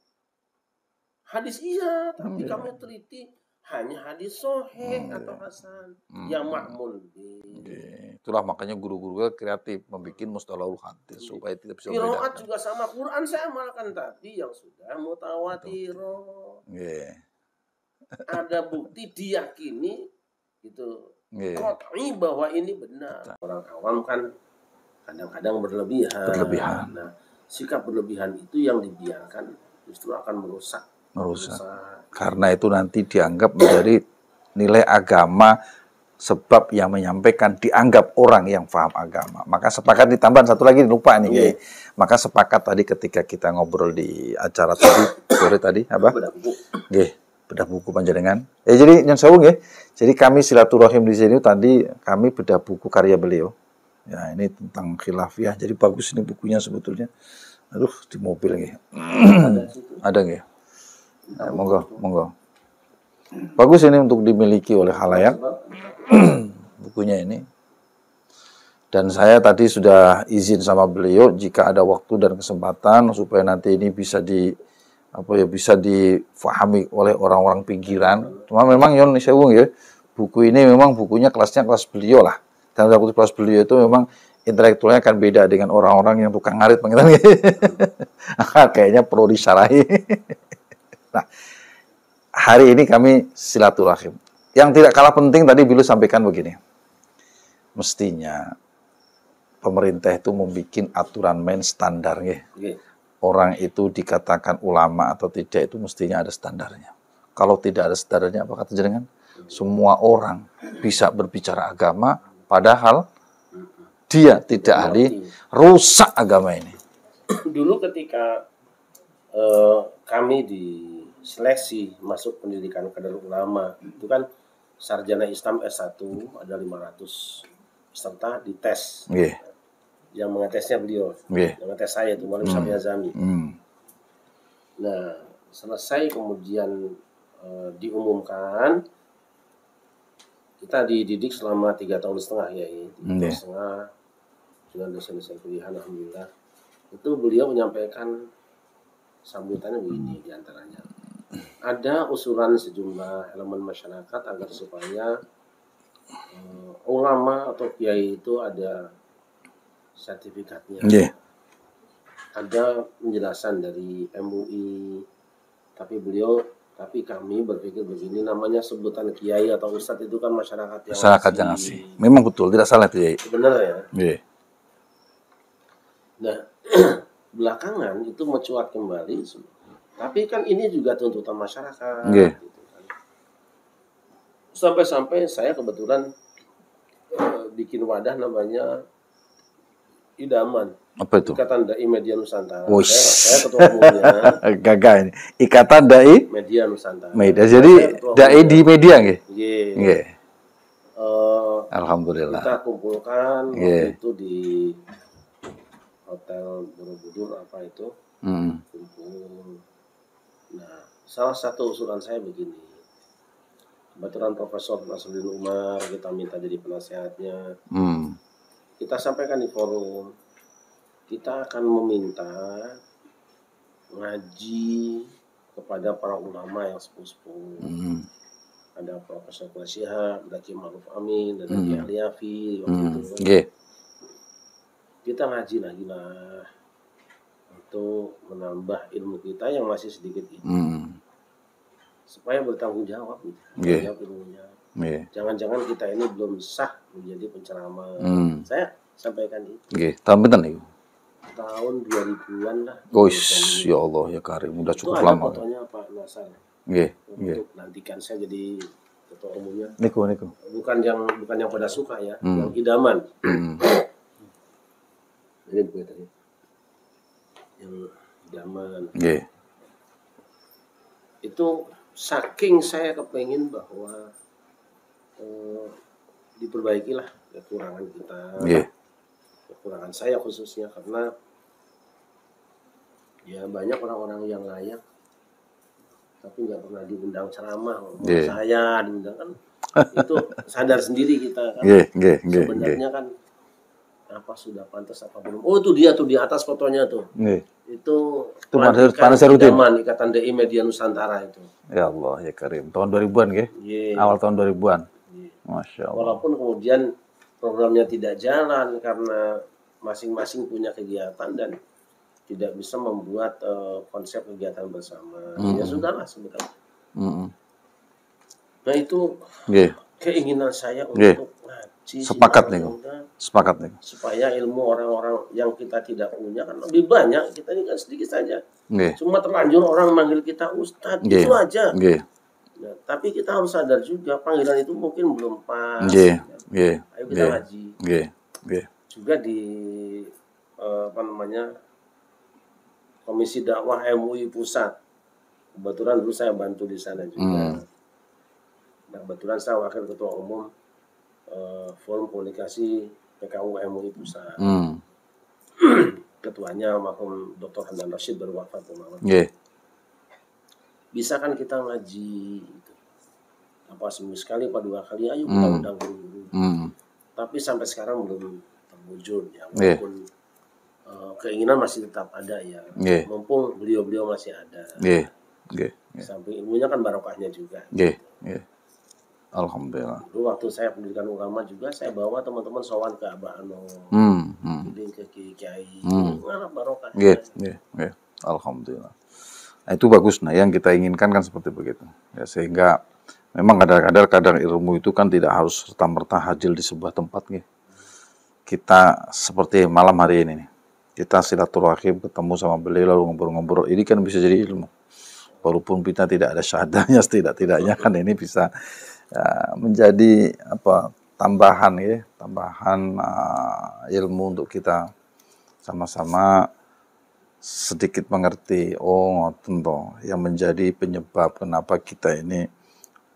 Speaker 1: Hadis iya, tapi kami teliti hanya hadis sahih atau hasan yang makmul.
Speaker 2: Itulah makanya guru-guru kreatif membuat mustalahul hadis supaya tidak bisa
Speaker 1: qiraat juga sama Quran saya amalkan, tapi yang sudah mutawatir. Ada bukti diyakini gitu. Qat'i bahwa ini benar. Orang awam kan kadang-kadang berlebihan. Nah, sikap berlebihan itu yang dibiarkan justru akan merusak. Karena itu nanti dianggap menjadi nilai agama, sebab yang menyampaikan dianggap orang yang paham agama. Maka sepakat ditambah satu lagi lupa nih. Maka sepakat tadi ketika kita ngobrol di acara tadi sore tadi apa? Bedah buku panjenengan. Jadi yang saya jadi kami silaturahim di sini tadi kami bedah buku karya beliau. Ya, ini tentang khilafiyah. Jadi bagus ini bukunya sebetulnya. Aduh, di mobil nih. Ada nggih? Nah, monggo. Bagus ini untuk dimiliki oleh khalayak. Bukunya ini. Dan saya tadi sudah izin sama beliau jika ada waktu dan kesempatan supaya nanti ini bisa bisa difahami oleh orang-orang pinggiran. Cuma memang Yon Sewung ya, buku ini memang bukunya kelas beliau lah. Dan waktu kelas beliau itu memang intelektualnya akan beda dengan orang-orang yang tukang ngarit pengiran. Kayaknya perlu disyarahi. Nah, hari ini kami silaturahim. Yang tidak kalah penting tadi beliau sampaikan begini. Mestinya pemerintah itu membuat aturan main standar ya. Orang itu dikatakan ulama atau tidak itu mestinya ada standarnya. Kalau tidak ada standarnya apa kata jenengan? Semua orang bisa berbicara agama padahal dia tidak ahli, rusak agama ini. Dulu ketika kami diseleksi masuk pendidikan kader ulama, itu kan sarjana Islam S1 ada 500 peserta dites. Yang mengetesnya beliau, yang ngetes saya itu Maulid Syafi'i Azami. Nah, selesai kemudian diumumkan, kita dididik selama 3,5 tahun ya, 3,5 dengan dosen-dosen pilihan, alhamdulillah. Itu beliau menyampaikan sambutannya begini diantaranya. Ada usulan sejumlah elemen masyarakat agar supaya ulama atau kiai itu ada sertifikatnya. Ada penjelasan dari MUI, tapi kami berpikir begini, namanya sebutan kiai atau ustadz itu kan masyarakat yang asli.
Speaker 2: Memang betul, tidak salah itu ya.
Speaker 1: Benar ya. Nah, belakangan itu mencuat kembali. Tapi kan ini juga tuntutan masyarakat. Gitu kan. Sampai-sampai saya kebetulan bikin wadah namanya Idaman.
Speaker 2: Apa itu?
Speaker 1: Ikatan Dai Media Nusantara. Saya ketua umumnya.
Speaker 2: Gagah ini. Ikatan Dai
Speaker 1: Media Nusantara.
Speaker 2: Media. Jadi dai di media nggih?
Speaker 1: Nggih.
Speaker 2: Alhamdulillah.
Speaker 1: Kita kumpulkan waktu itu di Hotel Borobudur apa itu. Kumpul. Nah, salah satu usulan saya begini. Kebetulan Profesor Nasruddin Umar kita minta jadi penasehatnya. Kita sampaikan di forum, kita akan meminta ngaji kepada para ulama yang sepuh-sepuh. Ada Profesor Syihab, Daki Ma'ruf Amin, dan Daki Aliafi waktu itu. Kita ngaji lagi lah untuk menambah ilmu kita yang masih sedikit ini, supaya bertanggung jawab gitu. Jawab ilmunya. Jangan-jangan kita ini belum sah menjadi penceramah. Saya sampaikan itu.
Speaker 2: Tahun bentar nih.
Speaker 1: Tahun 2000-an lah.
Speaker 2: Ya Allah ya Karim, udah cukup
Speaker 1: itu
Speaker 2: lama.
Speaker 1: Ada fotonya Pak Nasar. Untuk nantikan saya jadi ketua umumnya.
Speaker 2: Niko.
Speaker 1: Bukan yang pada suka ya, yang idaman. Ini bukan tadi. Yang idaman. Itu saking saya kepengen bahwa diperbaikilah kekurangan kita. Kekurangan saya khususnya, karena ya banyak orang-orang yang layak tapi nggak pernah diundang ceramah. Saya diundang kan itu sadar sendiri kita kan. Sebenarnya kan apa sudah pantas apa belum. Oh itu dia tuh di atas fotonya tuh. Itu Idaman, Ikatan DI Media Nusantara itu. Ya Allah ya Karim, tahun 2000-an awal tahun 2000-an. Masya Allah. Walaupun kemudian programnya tidak jalan karena masing-masing punya kegiatan dan tidak bisa membuat konsep kegiatan bersama. Ya sudahlah sebetulnya. Nah itu keinginan saya untuk ngaji. Sepakat nih. Supaya ilmu orang-orang yang kita tidak punya kan lebih banyak. Kita ini kan sedikit saja. Cuma terlanjur orang manggil kita Ustadz, itu aja. Nah, tapi kita harus sadar juga panggilan itu mungkin belum pas. Ayo kita ngaji. Juga di Komisi Dakwah MUI Pusat. Kebetulan dulu saya bantu di sana juga. Nah, kebetulan saya wakil ketua umum Forum Komunikasi PKU MUI Pusat. Ketuanya almarhum Dr. Hamdan Rashid baru wafat kemarin. Bisa kan kita ngaji gitu. Apa seminggu sekali, apa 2 kali, ayo kita undang guru-guru. Tapi sampai sekarang belum terwujud ya, walaupun keinginan masih tetap ada ya. Mumpung beliau-beliau masih ada. Samping ilmunya kan barokahnya juga. Alhamdulillah. Dulu waktu saya pendidikan ulama juga saya bawa teman-teman sowan ke Abah Ano, ke Kiai, mana barokahnya. Alhamdulillah. Nah, itu bagus. Nah, yang kita inginkan kan seperti begitu. Ya, sehingga memang kadang-kadang ilmu itu kan tidak harus serta-merta hadir di sebuah tempat nih. Kita seperti malam hari ini nih. Kita silaturahim ketemu sama beliau lalu ngobrol-ngobrol. Ini kan bisa jadi ilmu. Walaupun kita tidak ada syahadahnya, setidak-tidaknya kan ini bisa menjadi tambahan ilmu untuk kita sama-sama sedikit mengerti. Tentu yang menjadi penyebab kenapa kita ini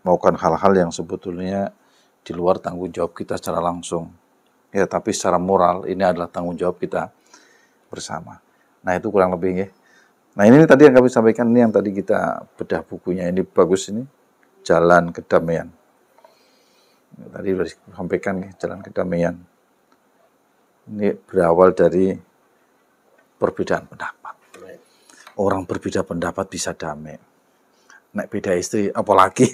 Speaker 1: melakukan hal-hal yang sebetulnya di luar tanggung jawab kita secara langsung. Ya, tapi secara moral ini adalah tanggung jawab kita bersama. Nah, itu kurang lebih ya. Nah, ini tadi yang kami sampaikan, ini yang tadi kita bedah bukunya, ini bagus ini, Jalan Kedamaian. Tadi sudah disampaikan ya, Jalan Kedamaian. Ini berawal dari perbedaan pendapat. Orang berbeda pendapat bisa damai. Nek beda istri, apalagi.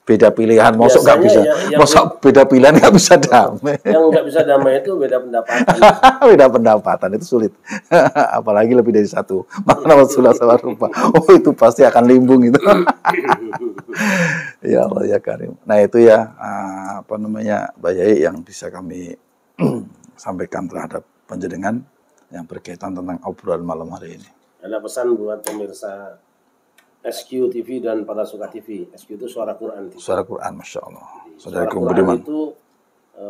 Speaker 1: Beda pilihan, mosok nggak bisa. Mosok beda pilihan nggak bisa damai. Yang nggak bisa damai itu beda pendapatan. Beda pendapatan itu sulit. Apalagi lebih dari satu. Maka Rasulullah SAW, itu pasti akan limbung itu. Ya Allah ya Karim. Nah itu ya Mbak Yai yang bisa kami sampaikan terhadap panjenengan yang berkaitan tentang obrolan malam hari ini. Ada pesan buat pemirsa SQ TV dan Pada Suka TV. SQ itu Suara Quran. Suara Quran, Masya Allah. Suara Quran itu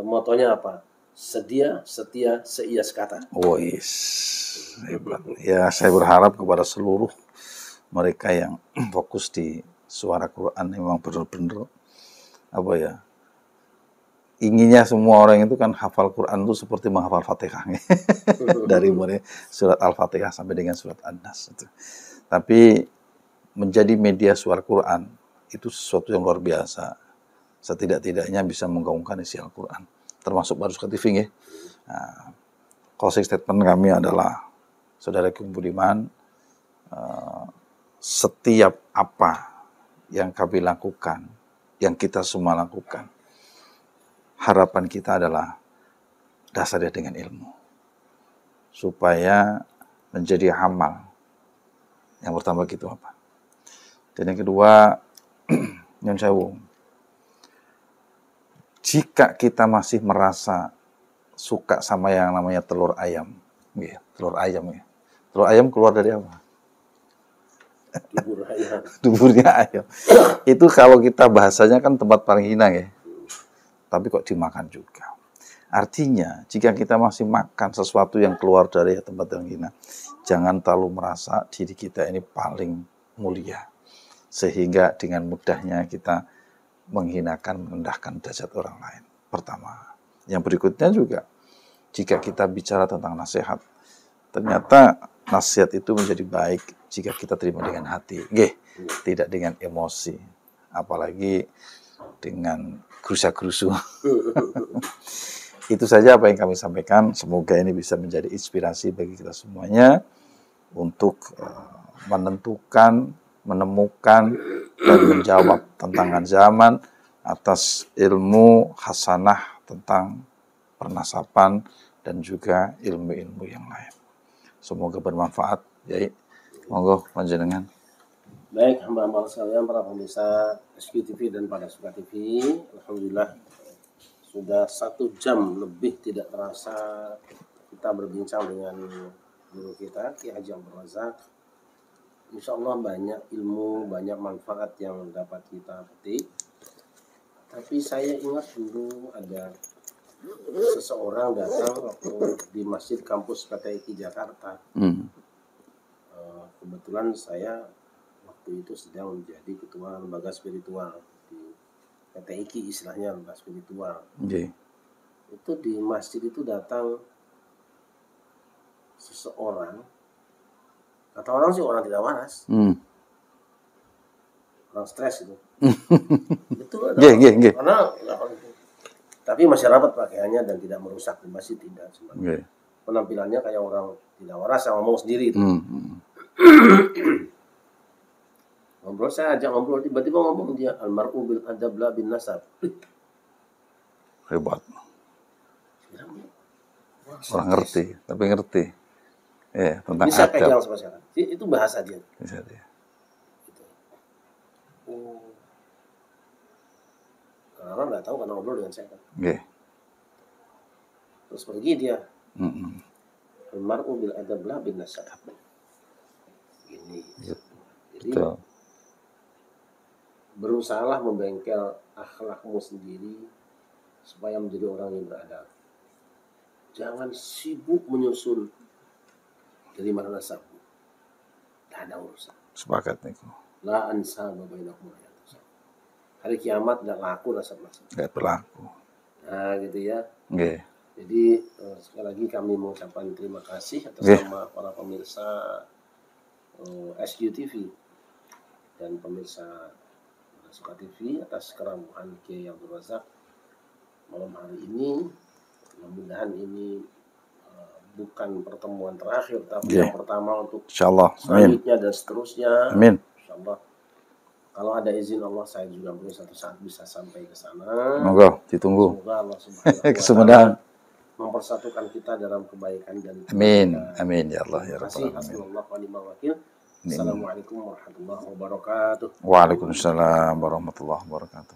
Speaker 1: motonya apa? Sedia, setia, seia sekata. Hebat. Ya, saya berharap kepada seluruh mereka yang fokus di Suara Quran memang benar-benar inginnya semua orang itu kan hafal Quran itu seperti menghafal Fatihah. Dari mulai surat Al-Fatihah sampai dengan surat An-Nas itu. Tapi menjadi media Suara Quran itu sesuatu yang luar biasa. Setidak-tidaknya bisa menggaungkan isi Al-Quran. Termasuk Pada Suka TV ya. Closing statement kami adalah
Speaker 2: Saudaraku budiman, setiap apa yang kami lakukan, yang kita semua lakukan, harapan kita adalah dasarnya dengan ilmu. Supaya menjadi amal. Yang pertama gitu apa? Dan yang kedua, Nyun Sewu, jika kita masih merasa suka sama yang namanya telur ayam, ya, telur ayam ya. Telur ayam keluar dari apa?
Speaker 1: Dubur ayam.
Speaker 2: Duburnya ayam. Itu kalau kita bahasanya kan tempat paling hina ya. Tapi kok dimakan juga. Artinya, jika kita masih makan sesuatu yang keluar dari tempat yang hina, jangan terlalu merasa diri kita ini paling mulia. Sehingga dengan mudahnya kita menghinakan, merendahkan derajat orang lain. Pertama. Yang berikutnya juga, jika kita bicara tentang nasihat, ternyata nasihat itu menjadi baik jika kita terima dengan hati. Tidak dengan emosi. Apalagi dengan gerusa-gerusu. Itu saja apa yang kami sampaikan. Semoga ini bisa menjadi inspirasi bagi kita semuanya untuk menentukan, menemukan, dan menjawab tantangan zaman atas ilmu hasanah tentang pernasapan dan juga ilmu-ilmu yang lain. Semoga bermanfaat. Jadi, monggo panjenengan.
Speaker 1: Baik, hamba-hamba sekalian, para pemirsa SQTV dan pada Suka TV, alhamdulillah sudah 1 jam lebih tidak terasa kita berbincang dengan guru kita, Ki Haji Abdul Razak. Insya Allah banyak ilmu, banyak manfaat yang dapat kita petik. Tapi saya ingat dulu ada seseorang datang waktu di Masjid Kampus PTIQ Jakarta. Kebetulan saya waktu itu sedang menjadi ketua lembaga spiritual di PTIQ, istilahnya lembaga spiritual. Itu di masjid itu datang seseorang, kata orang sih orang tidak waras, orang stres itu. Itu karena tapi masih rapat pakaiannya dan tidak merusak di masjid, tidak. Penampilannya kayak orang tidak waras, yang ngomong sendiri itu. Ngobrol, saya ajak ngobrol, tiba-tiba ngomong dia, almar'u bil adab la bin nasab.
Speaker 2: Hebat. Orang ngerti, tapi ngerti. Tentang
Speaker 1: bisa
Speaker 2: adab.
Speaker 1: pegang sama sekarang. Itu bahasa dia.
Speaker 2: Bisa dia.
Speaker 1: Gitu. Karena orang nggak tahu karena ngobrol dengan saya kan. Terus pergi dia. Almar'u bil adab la bin nasab. Gini. Jadi berusahalah membengkel akhlakmu sendiri supaya menjadi orang yang beradab. Jangan sibuk menyusun dari mana nasabmu. Tidak ada urusan.
Speaker 2: Sepakat nih.
Speaker 1: La ansaba bainakum. Hari kiamat tidak laku nasab-nasab.
Speaker 2: Tidak berlaku.
Speaker 1: Nah gitu ya. Jadi sekali lagi kami mengucapkan terima kasih atas nama para pemirsa SQTV dan pemirsa Suka TV atas keramuan Kiai Abdul Razak malam hari ini. Mudah-mudahan ini bukan pertemuan terakhir, tapi yang pertama untuk selanjutnya dan seterusnya.
Speaker 2: Amin.
Speaker 1: Insyaallah. Kalau ada izin Allah, saya juga mungkin suatu saat bisa sampai ke sana.
Speaker 2: Semoga ditunggu.
Speaker 1: Semoga Allah Subhanahu wa
Speaker 2: Kesemudahan.
Speaker 1: Mempersatukan kita dalam kebaikan dan
Speaker 2: amin. Amin ya Allah ya
Speaker 1: Rabbal Alamin. Assalamualaikum warahmatullahi wabarakatuh.
Speaker 2: Waalaikumsalam warahmatullahi wabarakatuh.